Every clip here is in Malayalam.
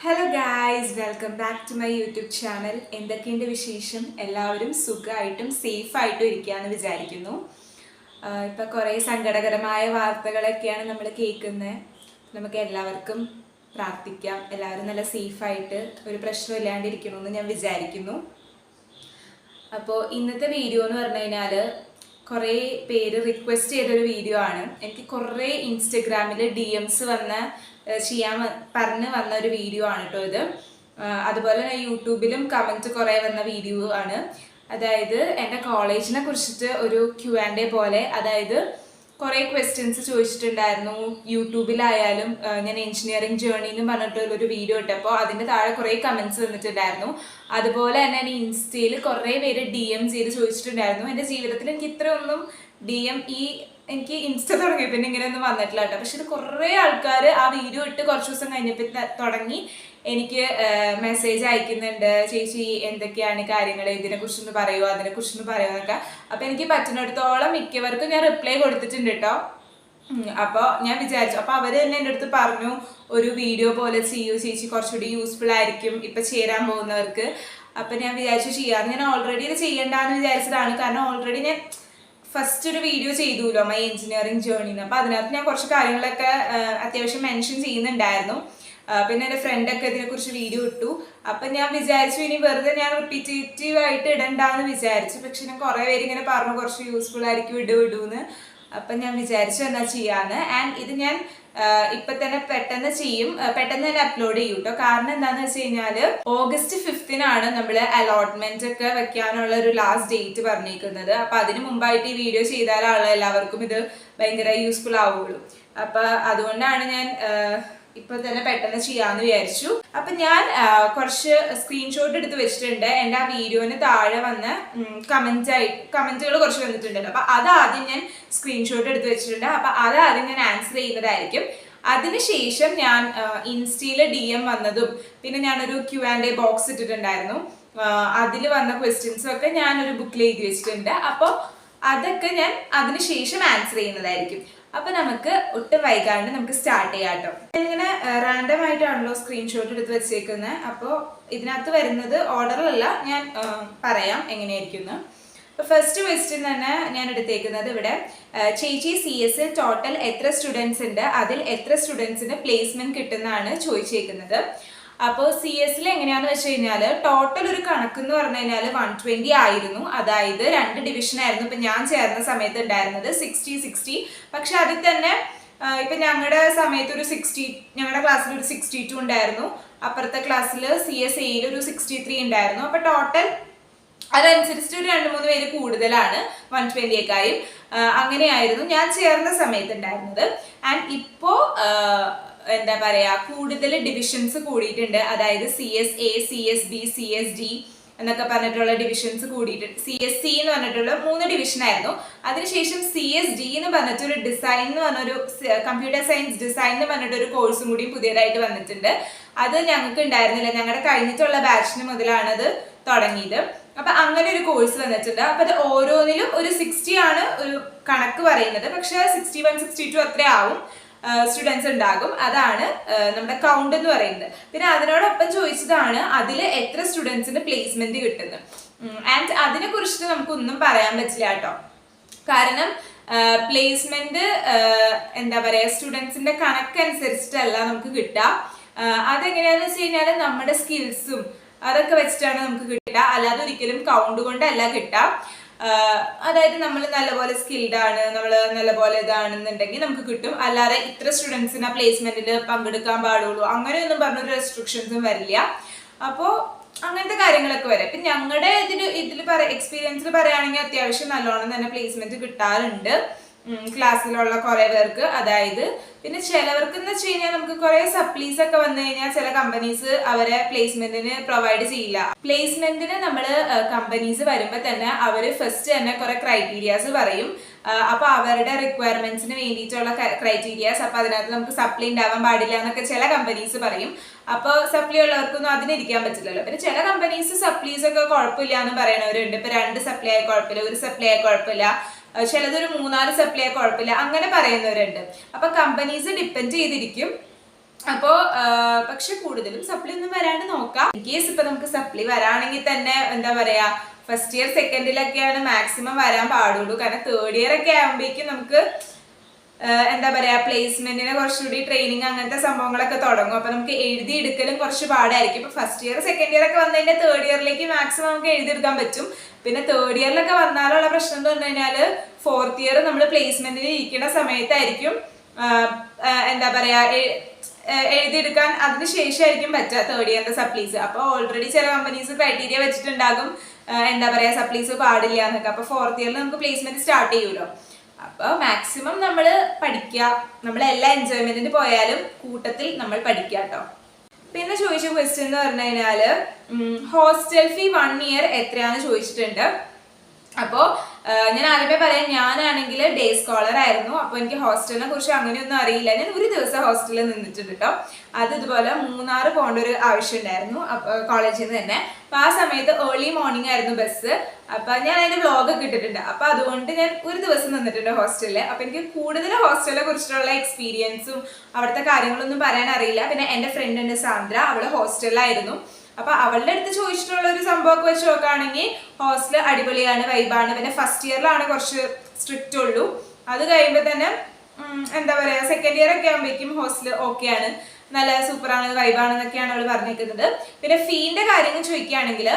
Hello guys, welcome back to my YouTube channel. എന്തൊക്കെയുണ്ട് വിശേഷം? എല്ലാവരും സുഖമായിട്ടും സേഫായിട്ടും ഇരിക്കുകയെന്ന് വിചാരിക്കുന്നു. ഇപ്പം കുറേ സങ്കടകരമായ വാർത്തകളൊക്കെയാണ് നമ്മൾ കേൾക്കുന്നത്. നമുക്ക് എല്ലാവർക്കും പ്രാർത്ഥിക്കാം, എല്ലാവരും നല്ല സേഫായിട്ട് ഒരു പ്രശ്നം ഇല്ലാണ്ടിരിക്കണമെന്ന് ഞാൻ വിചാരിക്കുന്നു. അപ്പോൾ ഇന്നത്തെ വീഡിയോ എന്ന് പറഞ്ഞു കഴിഞ്ഞാൽ കുറേ പേര് റിക്വസ്റ്റ് ചെയ്തൊരു വീഡിയോ ആണ്. എനിക്ക് കുറേ ഇൻസ്റ്റഗ്രാമിൽ DMs പറഞ്ഞ് വന്ന ഒരു വീഡിയോ ആണ് കേട്ടോ ഇത്. അതുപോലെ തന്നെ യൂട്യൂബിലും കമൻറ്റ് കുറേ വന്ന വീഡിയോ ആണ്. അതായത് എൻ്റെ കോളേജിനെ കുറിച്ചിട്ട് ഒരു Q&A പോലെ, അതായത് കുറേ ക്വസ്റ്റ്യൻസ് ചോദിച്ചിട്ടുണ്ടായിരുന്നു. യൂട്യൂബിലായാലും ഞാൻ എഞ്ചിനീയറിംഗ് ജേർണിന്ന് പറഞ്ഞിട്ടുള്ളൊരു വീഡിയോ ഇട്ടപ്പോൾ അതിൻ്റെ താഴെ കുറേ കമൻറ്റ്സ് വന്നിട്ടുണ്ടായിരുന്നു. അതുപോലെ തന്നെ എൻ്റെ ഇൻസ്റ്റയിൽ കുറേ പേര് DM ചെയ്ത് ചോദിച്ചിട്ടുണ്ടായിരുന്നു. എൻ്റെ ജീവിതത്തിൽ എനിക്ക് ഇത്രയൊന്നും DM എനിക്ക് ഇൻസ്റ്റ തുടങ്ങി പിന്നെ ഇങ്ങനെയൊന്നും വന്നിട്ടില്ല കേട്ടോ. പക്ഷെ ഇത് കുറേ ആൾക്കാർ ആ വീഡിയോ ഇട്ട് കുറച്ച് ദിവസം കഴിഞ്ഞപ്പോൾ തുടങ്ങി എനിക്ക് മെസ്സേജ് അയക്കുന്നുണ്ട്, ചേച്ചി എന്തൊക്കെയാണ് കാര്യങ്ങൾ, ഇതിനെക്കുറിച്ചൊന്ന് പറയുമോ അതിനെക്കുറിച്ചൊന്ന് പറയുമോ എന്നൊക്കെ. അപ്പോൾ എനിക്ക് പറ്റുന്നിടത്തോളം മിക്കവർക്കും ഞാൻ റിപ്ലൈ കൊടുത്തിട്ടുണ്ട് കേട്ടോ. അപ്പോൾ ഞാൻ വിചാരിച്ചു, അപ്പോൾ അവർ തന്നെ എൻ്റെ അടുത്ത് പറഞ്ഞു, ഒരു വീഡിയോ പോലെ ചെയ്യൂ ചേച്ചി, കുറച്ചുകൂടി യൂസ്ഫുൾ ആയിരിക്കും ഇപ്പം ചേരാൻ പോകുന്നവർക്ക്. അപ്പം ഞാൻ വിചാരിച്ചു ചെയ്യാറ്. ഞാൻ ഓൾറെഡി ഇത് ചെയ്യേണ്ടെന്ന് വിചാരിച്ചതാണ്. കാരണം ഓൾറെഡി ഞാൻ ഫസ്റ്റ് ഒരു വീഡിയോ ചെയ്തുല്ലോ മൈ എഞ്ചിനീയറിംഗ് ജേർണിന്ന്. അപ്പോൾ അതിനകത്ത് ഞാൻ കുറച്ച് കാര്യങ്ങളൊക്കെ അത്യാവശ്യം മെൻഷൻ ചെയ്യുന്നുണ്ടായിരുന്നു. പിന്നെ എൻ്റെ ഫ്രണ്ടൊക്കെ ഇതിനെക്കുറിച്ച് വീഡിയോ ഇട്ടു. അപ്പം ഞാൻ വിചാരിച്ചു ഇനി വെറുതെ ഞാൻ റിപ്പീറ്റേറ്റീവായിട്ട് ഇടണ്ടെന്ന് വിചാരിച്ചു. പക്ഷെ ഞാൻ കുറേ പേര് ഇങ്ങനെ പറഞ്ഞു കുറച്ച് യൂസ്ഫുൾ ആയിരിക്കും ഇടൂന്ന്. അപ്പം ഞാൻ വിചാരിച്ചു എന്നാൽ ചെയ്യാമെന്ന്. ആൻഡ് ഇത് ഞാൻ ഇപ്പം തന്നെ പെട്ടെന്ന് തന്നെ അപ്ലോഡ് ചെയ്യും കേട്ടോ. കാരണം എന്താണെന്ന് വെച്ച് കഴിഞ്ഞാൽ August 5 നമ്മൾ അലോട്ട്മെന്റ് ഒക്കെ വെക്കാനുള്ള ഒരു ലാസ്റ്റ് ഡേറ്റ് പറഞ്ഞിരിക്കുന്നത്. അപ്പം അതിന് മുമ്പായിട്ട് ഈ വീഡിയോ ചെയ്താലുള്ള എല്ലാവർക്കും ഇത് ഭയങ്കര യൂസ്ഫുൾ ആവുള്ളൂ. അപ്പം അതുകൊണ്ടാണ് ഞാൻ ഇപ്പൊ തന്നെ പെട്ടെന്ന് ചെയ്യാന്ന് വിചാരിച്ചു. അപ്പൊ ഞാൻ കുറച്ച് സ്ക്രീൻഷോട്ട് എടുത്ത് വെച്ചിട്ടുണ്ട്. എൻ്റെ ആ വീഡിയോന് താഴെ വന്ന് കമന്റുകൾ കുറച്ച് വന്നിട്ടുണ്ടല്ലോ. അപ്പൊ അതാദ്യം ഞാൻ സ്ക്രീൻഷോട്ട് എടുത്ത് വെച്ചിട്ടുണ്ട്. അപ്പൊ അതാദ്യം ഞാൻ ആൻസർ ചെയ്യുന്നതായിരിക്കും. അതിനുശേഷം ഞാൻ ഇൻസ്റ്റയില് DM വന്നതും പിന്നെ ഞാനൊരു Q&A ബോക്സ് ഇട്ടിട്ടുണ്ടായിരുന്നു. അതിൽ വന്ന ക്വസ്റ്റ്യൻസും ഒക്കെ ഞാനൊരു ബുക്കിൽ എഴുതി വെച്ചിട്ടുണ്ട്. അപ്പോൾ അതൊക്കെ ഞാൻ അതിനുശേഷം ആൻസർ ചെയ്യുന്നതായിരിക്കും. അപ്പൊ നമുക്ക് ഒട്ടും വൈകാണ്ട് നമുക്ക് സ്റ്റാർട്ട് ചെയ്യാം കേട്ടോ. ഇങ്ങനെ റാൻഡം ആയിട്ടാണല്ലോ സ്ക്രീൻഷോട്ട് എടുത്ത് വെച്ചേക്കുന്നത്. അപ്പോൾ ഇതിനകത്ത് വരുന്നത് ഓർഡറിലല്ല, ഞാൻ പറയാം എങ്ങനെയായിരിക്കും എന്ന്. അപ്പോൾ ഫസ്റ്റ് ക്വസ്റ്റ്യൻ തന്നെ ഞാൻ എടുത്തേക്കുന്നത് ഇവിടെ, ചേച്ചി CS ടോട്ടൽ എത്ര സ്റ്റുഡൻസ് ഉണ്ട്, അതിൽ എത്ര സ്റ്റുഡൻസിന് പ്ലേസ്മെന്റ് കിട്ടുന്നതാണ് ചോദിച്ചേക്കുന്നത്. അപ്പോൾ CS എങ്ങനെയാന്ന് വെച്ച് കഴിഞ്ഞാൽ ടോട്ടൽ ഒരു കണക്ക് എന്ന് പറഞ്ഞു കഴിഞ്ഞാൽ 120 ആയിരുന്നു. അതായത് 2 ഡിവിഷൻ ആയിരുന്നു ഇപ്പം ഞാൻ ചേർന്ന സമയത്ത് ഉണ്ടായിരുന്നത്, 60-60. പക്ഷെ അതിൽ തന്നെ ഇപ്പം ഞങ്ങളുടെ സമയത്ത് ഒരു ഞങ്ങളുടെ ക്ലാസ്സിൽ ഒരു 62 ഉണ്ടായിരുന്നു. അപ്പുറത്തെ ക്ലാസ്സിൽ CSAയിൽ ഒരു 63 ഉണ്ടായിരുന്നു. അപ്പോൾ ടോട്ടൽ അതനുസരിച്ചിട്ട് ഒരു 2-3 പേര് കൂടുതലാണ് 120യേക്കായും. അങ്ങനെയായിരുന്നു ഞാൻ ചേർന്ന സമയത്ത് ഉണ്ടായിരുന്നത്. ആൻഡ് ഇപ്പോൾ എന്താ പറയാ, കൂടുതൽ ഡിവിഷൻസ് കൂടിയിട്ടുണ്ട്. അതായത് CSA, CSB, CSD എന്നൊക്കെ പറഞ്ഞിട്ടുള്ള ഡിവിഷൻസ് കൂടിയിട്ടുണ്ട്. CSC എന്ന് പറഞ്ഞിട്ടുള്ള 3 ഡിവിഷൻ ആയിരുന്നു. അതിനുശേഷം CSD എന്ന് പറഞ്ഞിട്ടൊരു ഡിസൈൻ എന്ന് പറഞ്ഞൊരു കമ്പ്യൂട്ടർ സയൻസ് ഡിസൈൻ എന്ന് പറഞ്ഞിട്ടൊരു കോഴ്സും കൂടി പുതിയതായിട്ട് വന്നിട്ടുണ്ട്. അത് ഞങ്ങൾക്ക് ഉണ്ടായിരുന്നില്ല, ഞങ്ങളുടെ കഴിഞ്ഞിട്ടുള്ള ബാച്ചിന് മുതലാണ് അത് തുടങ്ങിയത്. അപ്പൊ അങ്ങനെ ഒരു കോഴ്സ് വന്നിട്ടുണ്ട്. അപ്പൊ അത് ഓരോന്നിലും ഒരു 60 ആണ് ഒരു കണക്ക് പറയുന്നത്. പക്ഷെ 61, 62 അത്ര ആവും സ്റ്റുഡൻസ് ഉണ്ടാകും. അതാണ് നമ്മുടെ കൗണ്ട് എന്ന് പറയുന്നത്. പിന്നെ അതിനോടൊപ്പം ചോദിച്ചതാണ് അതിൽ എത്ര സ്റ്റുഡൻസിന് പ്ലേസ്മെന്റ് കിട്ടുന്നത്. ആൻഡ് അതിനെ കുറിച്ചിട്ട് നമുക്കൊന്നും പറയാൻ പറ്റില്ല കേട്ടോ. കാരണം പ്ലേസ്മെന്റ് എന്താ പറയാ, സ്റ്റുഡൻസിന്റെ കണക്കനുസരിച്ചിട്ടല്ല നമുക്ക് കിട്ടുക. അതെങ്ങനെയാന്ന് വെച്ച് കഴിഞ്ഞാൽ നമ്മുടെ സ്കിൽസും അതൊക്കെ വെച്ചിട്ടാണ് നമുക്ക് കിട്ടുക. അല്ലാതെ ഒരിക്കലും കൗണ്ട് കൊണ്ടല്ല കിട്ടുക. അതായത് നമ്മൾ നല്ലപോലെ സ്കിൽഡ് ആണ്, നമ്മൾ നല്ലപോലെ ഇതാണെന്നുണ്ടെങ്കിൽ നമുക്ക് കിട്ടും. അല്ലാതെ ഇത്ര സ്റ്റുഡൻസിന് ആ പ്ലേസ്മെന്റിൽ പങ്കെടുക്കാൻ പാടുള്ളൂ അങ്ങനെയൊന്നും പറഞ്ഞൊരു റെസ്ട്രിക്ഷൻസും വരില്ല. അപ്പോൾ അങ്ങനത്തെ കാര്യങ്ങളൊക്കെ വരാം. ഇപ്പം ഞങ്ങളുടെ ഇതിൽ എക്സ്പീരിയൻസിൽ പറയുകയാണെങ്കിൽ അത്യാവശ്യം നല്ലോണം തന്നെ പ്ലേസ്മെന്റ് കിട്ടാറുണ്ട് ക്ലാസ്സിലുള്ള കുറേ പേർക്ക്. അതായത് പിന്നെ ചിലവർക്ക് എന്ന് വെച്ച് കഴിഞ്ഞാൽ നമുക്ക് കുറേ സപ്ലീസ് ഒക്കെ വന്നു കഴിഞ്ഞാൽ ചില കമ്പനീസ് അവരെ പ്ലേസ്മെന്റിന് പ്രൊവൈഡ് ചെയ്യില്ല. പ്ലേസ്മെന്റിന് നമ്മൾ കമ്പനീസ് വരുമ്പോൾ തന്നെ അവർ ഫസ്റ്റ് തന്നെ കുറെ ക്രൈറ്റീരിയാസ് പറയും. അപ്പൊ അവരുടെ റിക്വയർമെന്റ്സിന് വേണ്ടിയിട്ടുള്ള ക്രൈറ്റീരിയാസ്, അപ്പൊ അതിനകത്ത് നമുക്ക് സപ്ലി ഉണ്ടാവാൻ പാടില്ല എന്നൊക്കെ ചില കമ്പനീസ് പറയും. അപ്പോൾ സപ്ലി ഉള്ളവർക്കൊന്നും അതിനിരിക്കാൻ പറ്റില്ലല്ലോ. പിന്നെ ചില കമ്പനീസ് സപ്ലീസ് ഒക്കെ കുഴപ്പമില്ല എന്ന് പറയണവരുണ്ട്. ഇപ്പൊ 2 സപ്ലൈ ആയി കുഴപ്പമില്ല, 1 സപ്ലൈ ആയി കുഴപ്പമില്ല, ചിലതൊരു 3-4 സപ്ലൈ ആയി കുഴപ്പമില്ല, അങ്ങനെ പറയുന്നവരുണ്ട്. അപ്പൊ കമ്പനീസ് ഡിപ്പെൻഡ് ചെയ്തിരിക്കും അപ്പോൾ പക്ഷെ കൂടുതലും സപ്ലി ഒന്നും വരാണ്ട് നോക്കാം. ഇൻ കേസ് ഇപ്പൊ നമുക്ക് സപ്ലി വരാണെങ്കിൽ തന്നെ എന്താ പറയാ ഫസ്റ്റ് ഇയർ സെക്കൻഡിലൊക്കെയാണ് മാക്സിമം വരാൻ പാടുള്ളൂ. കാരണം തേർഡ് ഇയർ ഒക്കെ ആകുമ്പോഴേക്കും നമുക്ക് എന്താ പറയാ പ്ലേസ്മെന്റിനെ കുറച്ചുകൂടി ട്രെയിനിങ് അങ്ങനത്തെ സംഭവങ്ങളൊക്കെ തുടങ്ങും. അപ്പൊ നമുക്ക് എഴുതിയെടുക്കലും കുറച്ച് പാടായിരിക്കും. ഇപ്പൊ ഫസ്റ്റ് ഇയർ സെക്കൻഡ് ഇയർ ഒക്കെ വന്നതിന്റെ തേർഡ് ഇയറിലേക്ക് മാക്സിമം നമുക്ക് എഴുതിയെടുക്കാൻ പറ്റും. പിന്നെ തേർഡ് ഇയറിലൊക്കെ വന്നാലുള്ള പ്രശ്നം എന്ന് പറഞ്ഞു കഴിഞ്ഞാല് ഫോർത്ത് ഇയർ നമ്മൾ പ്ലേസ്മെന്റിൽ ഇരിക്കുന്ന സമയത്തായിരിക്കും എന്താ പറയാ എഴുതിയെടുക്കാൻ അതിന് ശേഷമായിരിക്കും പറ്റുക തേർഡ് ഇയറിന്റെ സപ്ലീസ്. അപ്പോൾ ഓൾറെഡി ചില കമ്പനീസ് ക്രൈറ്റീരിയ വെച്ചിട്ടുണ്ടാകും എന്താ പറയാ സപ്ലീസ് പാടില്ല എന്നൊക്കെ. അപ്പൊ ഫോർത്ത് ഇയറിൽ നമുക്ക് പ്ലേസ്മെന്റ് സ്റ്റാർട്ട് ചെയ്യുമല്ലോ. അപ്പൊ മാക്സിമം നമ്മൾ പഠിക്കുക, നമ്മൾ എല്ലാ എൻജോയ്മെന്റിന് പോയാലും കൂട്ടത്തിൽ നമ്മൾ പഠിക്കുക കേട്ടോ. പിന്നെ ചോദിച്ച ക്വസ്റ്റ്യൻ എന്ന് പറഞ്ഞു കഴിഞ്ഞാല് ഹോസ്റ്റൽ ഫീ 1 ഇയർ എത്രയാന്ന് ചോദിച്ചിട്ടുണ്ട്. അപ്പോൾ ഞാൻ ആദ്യമേ പറയാം, ഞാനാണെങ്കിൽ ഡേ സ്കോളർ ആയിരുന്നു. അപ്പോൾ എനിക്ക് ഹോസ്റ്റലിനെ കുറിച്ച് അങ്ങനെയൊന്നും അറിയില്ല. ഞാൻ ഒരു ദിവസം ഹോസ്റ്റലിൽ നിന്നിട്ടുണ്ട് കേട്ടോ. അത് ഇതുപോലെ 3 പോകേണ്ട ഒരു ആവശ്യം ഉണ്ടായിരുന്നു കോളേജിൽ നിന്ന് തന്നെ. അപ്പൊ ആ സമയത്ത് ഏർലി മോർണിംഗ് ആയിരുന്നു ബസ്. അപ്പൊ ഞാൻ അതിന്റെ വ്ലോഗ് ഒക്കെ ഇട്ടിട്ടുണ്ട്. അപ്പൊ അതുകൊണ്ട് ഞാൻ ഒരു ദിവസം നിന്നിട്ടുണ്ട് ഹോസ്റ്റലില്. അപ്പൊ എനിക്ക് കൂടുതൽ ഹോസ്റ്റലിനെ കുറിച്ചിട്ടുള്ള എക്സ്പീരിയൻസും അവിടുത്തെ കാര്യങ്ങളൊന്നും പറയാൻ അറിയില്ല. പിന്നെ എന്റെ ഫ്രണ്ട് ഉണ്ട് സാന്ദ്ര, അവള് ഹോസ്റ്റലിലായിരുന്നു. അപ്പൊ അവളുടെ അടുത്ത് ചോദിച്ചിട്ടുള്ള ഒരു സംഭവമൊക്കെ വെച്ച് നോക്കുകയാണെങ്കിൽ ഹോസ്റ്റൽ അടിപൊളിയാണ്, വൈബാണ്. പിന്നെ ഫസ്റ്റ് ഇയറിലാണ് കുറച്ച് സ്ട്രിക്റ്റ് ഉള്ളൂ. അത് കഴിയുമ്പോൾ തന്നെ എന്താ പറയാ സെക്കൻഡ് ഇയർ ഒക്കെ ആകുമ്പോഴേക്കും ഹോസ്റ്റൽ ഓക്കെയാണ്, നല്ല സൂപ്പറാണ്, വൈബാണെന്നൊക്കെയാണ് അവൾ പറഞ്ഞിരിക്കുന്നത്. പിന്നെ ഫീന്റെ കാര്യങ്ങൾ ചോദിക്കുകയാണെങ്കിൽ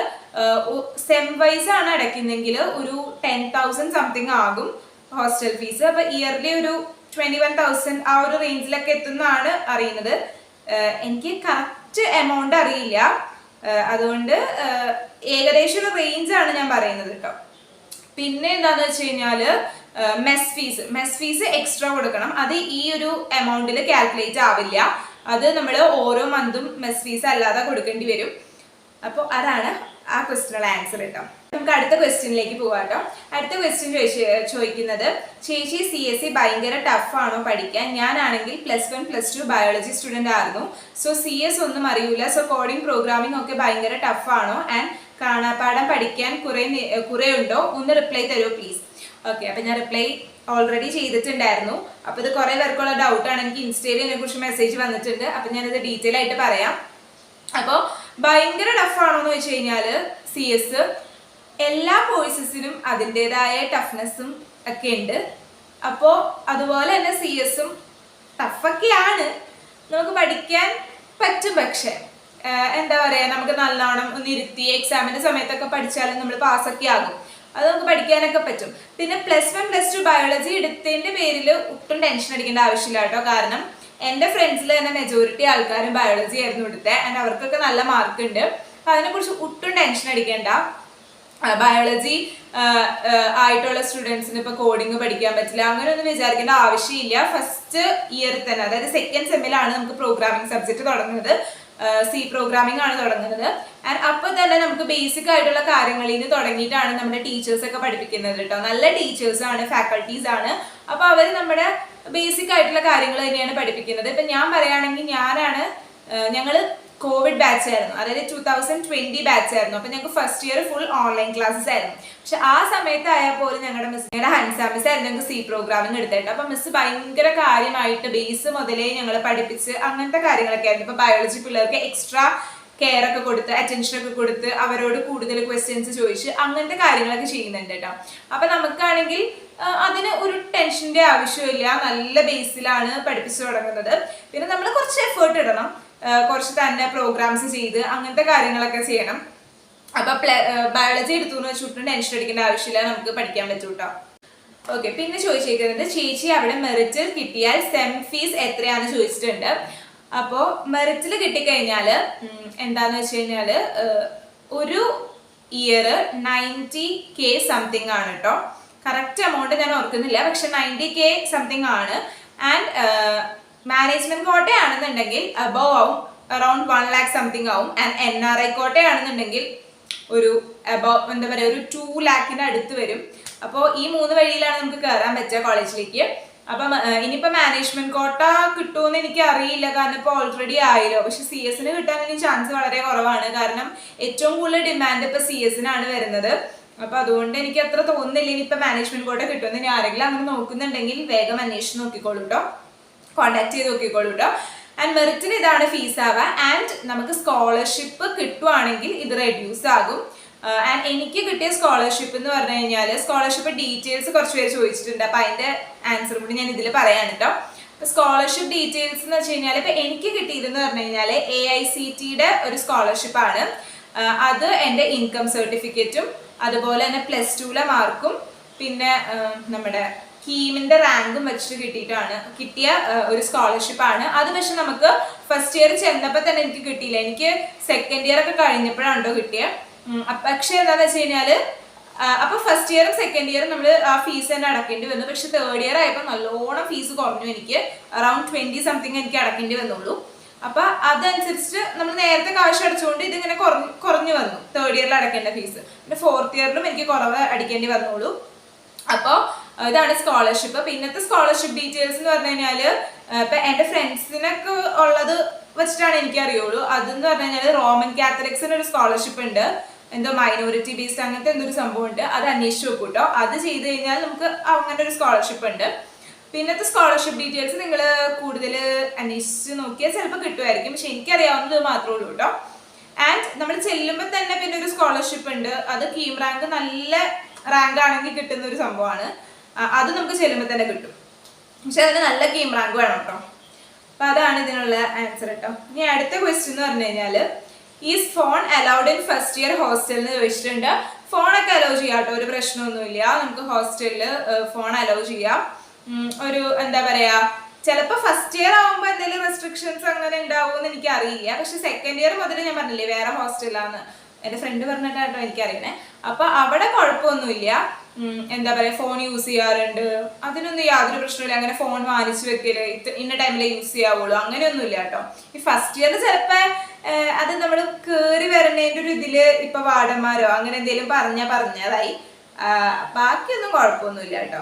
സെം വൈസ് ആണ് അടയ്ക്കുന്നെങ്കിൽ ഒരു 10,000 സംതിങ് ആകും ഹോസ്റ്റൽ ഫീസ്. അപ്പൊ ഇയർലി ഒരു 21,000 ആ ഒരു റേഞ്ചിലൊക്കെ എത്തുന്നതാണ് അറിയുന്നത്. എനിക്ക് കറക്റ്റ് എമൗണ്ട് അറിയില്ല, അതുകൊണ്ട് ഏകദേശം ഒരു റേഞ്ചാണ് ഞാൻ പറയുന്നത് കേട്ടോ. പിന്നെ എന്താന്ന് വെച്ച് കഴിഞ്ഞാല് മെസ് ഫീസ് എക്സ്ട്രാ കൊടുക്കണം. അത് ഈ ഒരു എമൗണ്ടിൽ കാൽക്കുലേറ്റ് ആവില്ല. അത് നമ്മൾ ഓരോ മന്തും മെസ് ഫീസ് അല്ലാതെ കൊടുക്കേണ്ടി വരും. അപ്പോൾ അതാണ് ആ ക്വസ്റ്റിനുള്ള ആൻസർ കേട്ടോ. നമുക്ക് അടുത്ത ക്വസ്റ്റ്യനിലേക്ക് പോകാം കേട്ടോ. അടുത്ത ക്വസ്റ്റ്യൻ ചോദിക്കുന്നത്, ചേച്ചി CSE ഭയങ്കര ടഫാണോ പഠിക്കാൻ? ഞാനാണെങ്കിൽ +1 +2 ബയോളജി സ്റ്റുഡൻ്റ് ആയിരുന്നു. സോ CS ഒന്നും അറിയില്ല. സോ കോഡിംഗ് പ്രോഗ്രാമിംഗ് ഒക്കെ ഭയങ്കര ടഫാണോ? ആൻഡ് കാണാപ്പാഠം പഠിക്കാൻ കുറേ ഉണ്ടോ? ഒന്ന് റിപ്ലൈ തരുമോ പ്ലീസ്? ഓക്കെ, അപ്പൊ ഞാൻ റിപ്ലൈ ഓൾറെഡി ചെയ്തിട്ടുണ്ടായിരുന്നു. അപ്പൊ ഇത് കുറെ പേർക്കുള്ള ഡൗട്ടാണ്. എനിക്ക് ഇൻസ്റ്റയിൽ ഇതിനെ കുറിച്ച് മെസ്സേജ് വന്നിട്ടുണ്ട്. അപ്പൊ ഞാനിത് ഡീറ്റെയിൽ ആയിട്ട് പറയാം. അപ്പോൾ ഭയങ്കര ടഫാണോ എന്ന് വെച്ച് കഴിഞ്ഞാല് CS എല്ലാ കോഴ്സസിനും അതിൻ്റെതായ ടഫ്നെസ്സും ഒക്കെ ഉണ്ട്. അപ്പോൾ അതുപോലെ തന്നെ CS-ഉം ടഫൊക്കെയാണ്, നമുക്ക് പഠിക്കാൻ പറ്റും. പക്ഷെ എന്താ പറയാ നമുക്ക് നല്ലോണം ഒന്ന് ഇരുത്തി എക്സാമിന്റെ സമയത്തൊക്കെ പഠിച്ചാലും നമ്മൾ പാസ്സൊക്കെ ആകും. അത് നമുക്ക് പഠിക്കാനൊക്കെ പറ്റും. പിന്നെ +1 +2 ബയോളജി എടുത്തതിന്റെ പേരിൽ ഒട്ടും ടെൻഷൻ അടിക്കേണ്ട ആവശ്യമില്ല കേട്ടോ. കാരണം എൻ്റെ ഫ്രണ്ട്സിൽ തന്നെ മെജോറിറ്റി ആൾക്കാരും ബയോളജി ആയിരുന്നു എടുത്തത്. ആൻഡ് അവർക്കൊക്കെ നല്ല മാർക്ക് ഉണ്ട്. അപ്പൊ അതിനെക്കുറിച്ച് ഒട്ടും ടെൻഷൻ അടിക്കേണ്ട. ബയോളജി ആയിട്ടുള്ള സ്റ്റുഡൻസിന് ഇപ്പൊ കോഡിങ് പഠിക്കാൻ പറ്റില്ല അങ്ങനെയൊന്നും വിചാരിക്കേണ്ട ആവശ്യമില്ല. ഫസ്റ്റ് ഇയർ തന്നെ, അതായത് സെക്കൻഡ് സെമ്മിലാണ് നമുക്ക് പ്രോഗ്രാമിംഗ് സബ്ജക്ട് തുടങ്ങുന്നത്. C പ്രോഗ്രാമിംഗ് ആണ് തുടങ്ങുന്നത്. ആൻഡ് അപ്പൊ തന്നെ നമുക്ക് ബേസിക് ആയിട്ടുള്ള കാര്യങ്ങളിൽ നിന്ന് തുടങ്ങിയിട്ടാണ് നമ്മുടെ ടീച്ചേഴ്സ് ഒക്കെ പഠിപ്പിക്കുന്നത് കേട്ടോ. നല്ല ടീച്ചേഴ്സ് ആണ്, ഫാക്കൾട്ടീസ് ആണ്. അപ്പൊ അവർ നമ്മുടെ ബേസിക് ആയിട്ടുള്ള കാര്യങ്ങൾ തന്നെയാണ് പഠിപ്പിക്കുന്നത്. ഇപ്പൊ ഞാൻ പറയുകയാണെങ്കിൽ ഞങ്ങള് കോവിഡ് ബാച്ച് ആയിരുന്നു, അതായത് 2020 ബാച്ച് ആയിരുന്നു. അപ്പൊ ഞങ്ങൾക്ക് first year full online classes ആയിരുന്നു. പക്ഷെ ആ സമയത്ത് ആയാൽ പോലും ഞങ്ങളുടെ ഹൻസ മിസ് ആയിരുന്നു ഞങ്ങൾക്ക് C പ്രോഗ്രാമിംഗ് എടുത്തിട്ട്. അപ്പൊ മിസ് ഭയങ്കര കാര്യമായിട്ട് ബേസ് മുതലേ ഞങ്ങളെ പഠിപ്പിച്ച് അങ്ങനത്തെ കാര്യങ്ങളൊക്കെ ആയിരുന്നു. ഇപ്പൊ ബയോളജി പിള്ളേർക്ക് എക്സ്ട്രാ കെയർ ഒക്കെ കൊടുത്ത് അറ്റൻഷൻ ഒക്കെ കൊടുത്ത് അവരോട് കൂടുതൽ ക്വസ്റ്റ്യൻസ് ചോദിച്ച് അങ്ങനത്തെ കാര്യങ്ങളൊക്കെ ചെയ്യുന്നുണ്ട് കേട്ടോ. അപ്പൊ നമുക്കാണെങ്കിൽ അതിന് ഒരു ടെൻഷന്റെ ആവശ്യമില്ല. നല്ല ബേസിലാണ് പഠിപ്പിച്ചു തുടങ്ങുന്നത്. പിന്നെ നമ്മൾ കുറച്ച് എഫേർട്ട് ഇടണം, കുറച്ച് തന്നെ പ്രോഗ്രാംസ് ചെയ്ത് അങ്ങനത്തെ കാര്യങ്ങളൊക്കെ ചെയ്യണം. അപ്പൊ ബയോളജി എടുത്തു എന്ന് വെച്ചിട്ടും ടെൻഷൻ അടിക്കേണ്ട ആവശ്യമില്ല, നമുക്ക് പഠിക്കാൻ പറ്റും കേട്ടോ. ഓക്കെ, പിന്നെ ചോദിച്ചിരിക്കുന്നത്, ചേച്ചി അവിടെ മെറിറ്റിൽ കിട്ടിയാൽ സെം ഫീസ് എത്രയാന്ന് ചോദിച്ചിട്ടുണ്ട്. അപ്പോൾ മെറിറ്റിൽ കിട്ടിക്കഴിഞ്ഞാൽ എന്താന്ന് വെച്ച് കഴിഞ്ഞാൽ ഒരു ഇയർ 90K സംതിങ് ആണ് കേട്ടോ. കറക്റ്റ് എമൗണ്ട് ഞാൻ ഓർക്കുന്നില്ല, പക്ഷെ 90K സംതിങ് ആണ്. ആൻഡ് മാനേജ്മെന്റ് കോട്ടയാണെന്നുണ്ടെങ്കിൽ അബവ് ആവും, അറൌണ്ട് 1 lakh സംതിങ് ആവും. ആൻഡ് NRI കോട്ടയാണെന്നുണ്ടെങ്കിൽ ഒരു അബവ് എന്താ പറയുക ഒരു 2 lakhന്റെ അടുത്ത് വരും. അപ്പോൾ ഈ 3 വഴിയിലാണ് നമുക്ക് കയറാൻ പറ്റുക കോളേജിലേക്ക്. അപ്പം ഇനിയിപ്പോൾ മാനേജ്മെന്റ് കോട്ട കിട്ടുമെന്ന് എനിക്ക് അറിയില്ല, കാരണം ഇപ്പോൾ ഓൾറെഡി ആയല്ലോ. പക്ഷെ CS-ന് കിട്ടാൻ ഇനി ചാൻസ് വളരെ കുറവാണ്, കാരണം ഏറ്റവും കൂടുതൽ ഡിമാൻഡ് ഇപ്പോൾ CS-നാണ് വരുന്നത്. അപ്പൊ അതുകൊണ്ട് എനിക്ക് അത്ര തോന്നുന്നില്ല ഇനിയിപ്പോൾ മാനേജ്മെന്റ് കോട്ട കിട്ടുമെന്ന്. ഇനി ആരെങ്കിലും അങ്ങനെ നോക്കുന്നുണ്ടെങ്കിൽ വേഗം അന്വേഷിച്ച് നോക്കിക്കോളൂ കേട്ടോ, കോണ്ടാക്ട് ചെയ്ത് നോക്കിക്കോളൂ കേട്ടോ. ആൻഡ് മെറിറ്റിന് ഇതാണ് ഫീസ് ആവുക. ആൻഡ് നമുക്ക് സ്കോളർഷിപ്പ് കിട്ടുവാണെങ്കിൽ ഇത് റെഡ്യൂസ് ആകും. ആൻഡ് എനിക്ക് കിട്ടിയ സ്കോളർഷിപ്പ് എന്ന് പറഞ്ഞു കഴിഞ്ഞാൽ സ്കോളർഷിപ്പ് ഡീറ്റെയിൽസ് കുറച്ച് പേര് ചോദിച്ചിട്ടുണ്ട്. അപ്പം അതിൻ്റെ ആൻസർ കൂടി ഞാൻ ഇതിൽ പറയാൻ കേട്ടോ. സ്കോളർഷിപ്പ് ഡീറ്റെയിൽസ് എന്ന് വെച്ച് കഴിഞ്ഞാൽ ഇപ്പം എനിക്ക് കിട്ടിയതെന്ന് പറഞ്ഞു കഴിഞ്ഞാൽ AICTയുടെ ഒരു സ്കോളർഷിപ്പാണ്. അത് എൻ്റെ ഇൻകം സർട്ടിഫിക്കറ്റും അതുപോലെ തന്നെ +2 മാർക്കും പിന്നെ നമ്മുടെ കീമിന്റെ റാങ്കും വെച്ചിട്ട് കിട്ടിയ ഒരു സ്കോളർഷിപ്പാണ്. അത് പക്ഷെ നമുക്ക് ഫസ്റ്റ് ഇയർ ചെന്നപ്പോൾ തന്നെ എനിക്ക് കിട്ടിയില്ല. എനിക്ക് സെക്കൻഡ് ഇയർ ഒക്കെ കഴിഞ്ഞപ്പോഴാണോ കിട്ടിയ. പക്ഷെ എന്താണെന്ന് വെച്ച് കഴിഞ്ഞാല് അപ്പൊ ഫസ്റ്റ് ഇയറും സെക്കൻഡ് ഇയറും നമ്മൾ ആ ഫീസ് തന്നെ അടക്കേണ്ടി വന്നു. പക്ഷെ തേർഡ് ഇയർ ആയപ്പോൾ നല്ലോണം ഫീസ് കുറഞ്ഞു. എനിക്ക് അറൌണ്ട് 20 സംതിങ് എനിക്ക് അടക്കേണ്ടി വന്നുള്ളൂ. അപ്പൊ അതനുസരിച്ച് നമ്മൾ നേരത്തെ കാശ് അടച്ചുകൊണ്ട് ഇതിങ്ങനെ കുറഞ്ഞു വന്നു തേർഡ് ഇയറിൽ അടക്കേണ്ട ഫീസ്. പിന്നെ ഫോർത്ത് ഇയറിലും എനിക്ക് കുറവ് അടിക്കേണ്ടി വന്നുള്ളൂ. അപ്പോൾ ഇതാണ് സ്കോളർഷിപ്പ്. പിന്നത്തെ സ്കോളർഷിപ്പ് ഡീറ്റെയിൽസ് എന്ന് പറഞ്ഞു കഴിഞ്ഞാല് ഇപ്പൊ എന്റെ ഫ്രണ്ട്സിനൊക്കെ ഉള്ളത് വെച്ചിട്ടാണ് എനിക്ക് അറിയുള്ളൂ. അതെന്ന് പറഞ്ഞു കഴിഞ്ഞാൽ റോമൻ കാത്തലിക്സിന് ഒരു സ്കോളർഷിപ്പ് ഉണ്ട്, എന്തോ മൈനോറിറ്റി ബേസ്ഡ് അങ്ങനത്തെ എന്തൊരു സംഭവം ഉണ്ട്. അത് അന്വേഷിച്ച് വെക്കും കേട്ടോ. അത് ചെയ്ത് കഴിഞ്ഞാൽ നമുക്ക് അങ്ങനെ ഒരു സ്കോളർഷിപ്പ് ഉണ്ട്. പിന്നത്തെ സ്കോളർഷിപ്പ് ഡീറ്റെയിൽസ് നിങ്ങൾ കൂടുതൽ അന്വേഷിച്ച് നോക്കിയാൽ ചിലപ്പോൾ കിട്ടുമായിരിക്കും. പക്ഷെ എനിക്കറിയാവുന്നത് മാത്രമേ ഉള്ളൂ കേട്ടോ. ആൻഡ് നമ്മൾ ചെല്ലുമ്പോൾ തന്നെ പിന്നെ ഒരു സ്കോളർഷിപ്പ് ഉണ്ട്. അത് കീം റാങ്ക് നല്ല റാങ്ക് ആണെങ്കിൽ കിട്ടുന്ന ഒരു സംഭവമാണ്. അത് നമുക്ക് ചെല്ലുമ്പോൾ തന്നെ കിട്ടും. പക്ഷെ അതിന് നല്ല കീം റാങ്ക് വേണം കേട്ടോ. അപ്പൊ അതാണ് ഇതിനുള്ള ആൻസർ കേട്ടോ. ഇനി അടുത്ത ക്വസ്റ്റ്യൻ എന്ന് പറഞ്ഞു കഴിഞ്ഞാൽ is phone allowed in first year hostel എന്ന് ചോദിച്ചിട്ടുണ്ട്. ഫോണൊക്കെ അലൗ ചെയ്യാം കേട്ടോ, ഒരു പ്രശ്നമൊന്നുമില്ല. നമുക്ക് ഹോസ്റ്റലിൽ ഫോൺ അലൗ ചെയ്യാം. ഒരു എന്താ പറയാ, ചിലപ്പോൾ ഫസ്റ്റ് ഇയർ ആവുമ്പോൾ എന്തെങ്കിലും റെസ്ട്രിക്ഷൻസ് അങ്ങനെ ഉണ്ടാവുമെന്ന് എനിക്ക് അറിയില്ല. പക്ഷെ സെക്കൻഡ് ഇയർ മുതൽ ഞാൻ പറഞ്ഞില്ലേ വേറെ ഹോസ്റ്റലാണ്, എൻ്റെ ഫ്രണ്ട് പറഞ്ഞിട്ടാട്ടോ എനിക്കറിയണേ. അപ്പൊ അവിടെ കുഴപ്പമൊന്നുമില്ല. എന്താ പറയാ, ഫോൺ യൂസ് ചെയ്യാറുണ്ട്, അതിനൊന്നും യാതൊരു പ്രശ്നമില്ല. അങ്ങനെ ഫോൺ വാങ്ങിച്ചു വെക്കല് ഇന്ന ടൈമിൽ യൂസ് ചെയ്യാവുള്ളൂ അങ്ങനെയൊന്നുമില്ല കേട്ടോ. ഈ ഫസ്റ്റ് ഇയറിൽ ചിലപ്പോ അത് നമ്മൾ കേറി വരണേന്റെ ഒരു ഇതില് ഇപ്പൊ വാർഡന്മാരോ അങ്ങനെ എന്തെങ്കിലും പറഞ്ഞതായി. ബാക്കിയൊന്നും കുഴപ്പമൊന്നുമില്ല കേട്ടോ.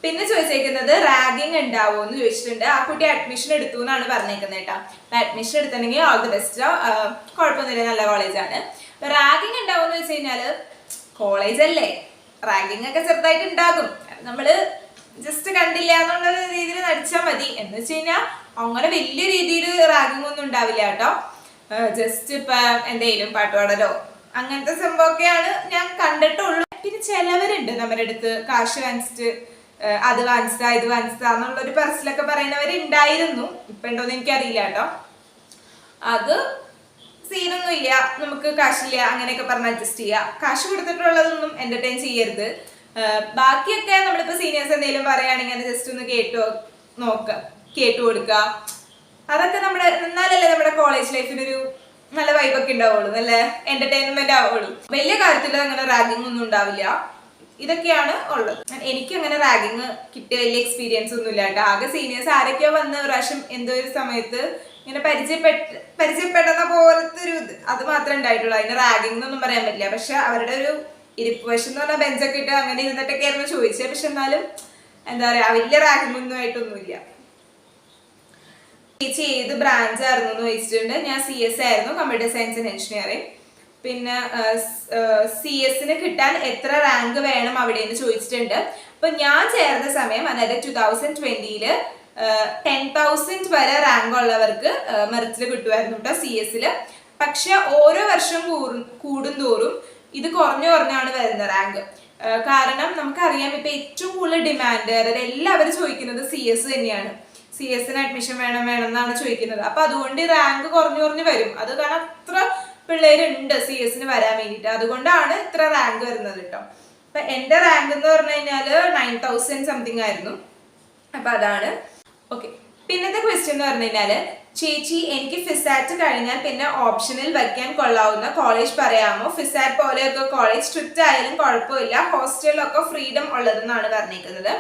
പിന്നെ ചോദിച്ചേക്കുന്നത് റാഗിങ് ഉണ്ടാവോ എന്ന് ചോദിച്ചിട്ടുണ്ട്. ആ കുട്ടി അഡ്മിഷൻ എടുത്തു എന്നാണ് പറഞ്ഞേക്കുന്നത് കേട്ടോ. അഡ്മിഷൻ എടുത്തിട്ടുണ്ടെങ്കിൽ ഓൾ ദി ബെസ്റ്റ്, കുഴപ്പമൊന്നുമില്ല, നല്ല കോളേജാണ്. റാഗിങ് ഉണ്ടാവും എന്ന് വെച്ച് കഴിഞ്ഞാല് കോളേജ് അല്ലേ, റാഗിങ് ഒക്കെ ചെറുതായിട്ട് ഉണ്ടാകും. നമ്മള് ജസ്റ്റ് കണ്ടില്ല എന്നുള്ള രീതിയിൽ നടിച്ചാൽ മതി. എന്ന് വെച്ച് കഴിഞ്ഞാൽ അങ്ങനെ വലിയ രീതിയിൽ റാഗിങ് ഒന്നും ഉണ്ടാവില്ല കേട്ടോ. ജസ്റ്റ് ഇപ്പൊ എന്തെങ്കിലും പാട്ടുപാടലോ അങ്ങനത്തെ സംഭവമൊക്കെയാണ് ഞാൻ കണ്ടിട്ടുള്ളൂ. പിന്നെ ചിലവരുണ്ട് നമ്മുടെ അടുത്ത് കാശ് വാങ്ങിച്ചിട്ട് അത് വാങ്ങിച്ചതാ ഇത് വാങ്ങിച്ചതാ എന്നുള്ളൊരു പറച്ചിലൊക്കെ പറയുന്നവരുണ്ടായിരുന്നു. ഇപ്പൊ ഉണ്ടോന്ന് എനിക്കറിയില്ല കേട്ടോ. അത് സീനൊന്നും ഇല്ല, നമുക്ക് കാശില്ല അങ്ങനെയൊക്കെ പറഞ്ഞ് അഡ്ജസ്റ്റ് ചെയ്യാം. കാശ് കൊടുത്തിട്ടുള്ളതൊന്നും എന്റർടൈൻ ചെയ്യരുത്. ബാക്കിയൊക്കെ നമ്മളിപ്പോ സീനിയേഴ്സ് എന്തെങ്കിലും പറയുകയാണെങ്കിൽ അത് ജസ്റ്റ് ഒന്ന് കേട്ടു കൊടുക്കുക. അതൊക്കെ നമ്മുടെ എന്നാലല്ലേ നമ്മുടെ കോളേജ് ലൈഫിനൊരു നല്ല വൈബൊക്കെ ഉണ്ടാവുള്ളൂ, നല്ല എന്റർടൈൻമെന്റ് ആവുള്ളൂ. വലിയ കാര്യത്തിൽ അങ്ങനെ റാഗിങ് ഒന്നും ഉണ്ടാവില്ല. ഇതൊക്കെയാണ് ഉള്ളത്. എനിക്ക് അങ്ങനെ റാഗിങ് കിട്ടിയ വലിയ എക്സ്പീരിയൻസ് ഒന്നും ഇല്ല കേട്ടോ. ആകെ സീനിയേഴ്സ് ആരൊക്കെയോ വന്ന പ്രാവശ്യം എന്തോ ഒരു സമയത്ത് ഇങ്ങനെ പരിചയപ്പെടുന്ന പോലത്തെ ഒരു ഇത് അത് മാത്രമേ ഉണ്ടായിട്ടുള്ളൂ. അതിന് റാഗിങ് എന്നൊന്നും പറയാൻ പറ്റില്ല. പക്ഷെ അവരുടെ ഒരു ഇരിപ്പ് വശം എന്ന് പറഞ്ഞാൽ ബെഞ്ചൊക്കെ ഇട്ട് അങ്ങനെ ഇരുന്നിട്ടൊക്കെ ആയിരുന്നു ചോദിച്ചത്. പക്ഷെ എന്നാലും എന്താ പറയാ, വലിയ റാഗിങ് ഒന്നും ആയിട്ടൊന്നുമില്ല. ചേച്ചി ഏത് ബ്രാഞ്ച് ആയിരുന്നു എന്ന് ചോദിച്ചിട്ടുണ്ട്. ഞാൻ CS ആയിരുന്നു, കമ്പ്യൂട്ടർ സയൻസ് ആൻഡ് എഞ്ചിനീയറിംഗ്. പിന്നെ CS കിട്ടാൻ എത്ര റാങ്ക് വേണം അവിടെ എന്ന് ചോദിച്ചിട്ടുണ്ട്. അപ്പൊ ഞാൻ ചേർന്ന സമയം, അതായത് 2020 10,000 വരെ റാങ്ക് ഉള്ളവർക്ക് മെറിറ്റിൽ കിട്ടുമായിരുന്നു കേട്ടോ CS. പക്ഷെ ഓരോ വർഷം കൂടുന്തോറും ഇത് കുറഞ്ഞാണ് വരുന്ന റാങ്ക്. കാരണം നമുക്കറിയാം ഇപ്പൊ ഏറ്റവും കൂടുതൽ ഡിമാൻഡ്, അതായത് എല്ലാവരും ചോദിക്കുന്നത് CS തന്നെയാണ്. CS അഡ്മിഷൻ വേണം എന്നാണ് ചോദിക്കുന്നത്. അപ്പൊ അതുകൊണ്ട് റാങ്ക് കുറഞ്ഞു വരും. അത് കാരണം അത്ര പിള്ളേരുണ്ട് CS വരാൻ വേണ്ടിയിട്ട്. അതുകൊണ്ടാണ് ഇത്ര റാങ്ക് വരുന്നത് കേട്ടോ. അപ്പൊ എന്റെ റാങ്ക് എന്ന് പറഞ്ഞു കഴിഞ്ഞാല് 9,000 സംതിങ് ആയിരുന്നു. അപ്പൊ അതാണ്. ഓക്കെ, പിന്നത്തെ ക്വസ്റ്റ്യൻ എന്ന് പറഞ്ഞു കഴിഞ്ഞാല്, ചേച്ചി എനിക്ക് ഫിസാറ്റ് കഴിഞ്ഞാൽ പിന്നെ ഓപ്ഷനിൽ വയ്ക്കാൻ കൊള്ളാവുന്ന കോളേജ് പറയാമോ? ഫിസാറ്റ് പോലെയൊക്കെ കോളേജ് സ്ട്രിക്റ്റ് ആയാലും കുഴപ്പമില്ല, ഹോസ്റ്റലിലൊക്കെ ഫ്രീഡം ഉള്ളതെന്നാണ് പറഞ്ഞിരിക്കുന്നത്.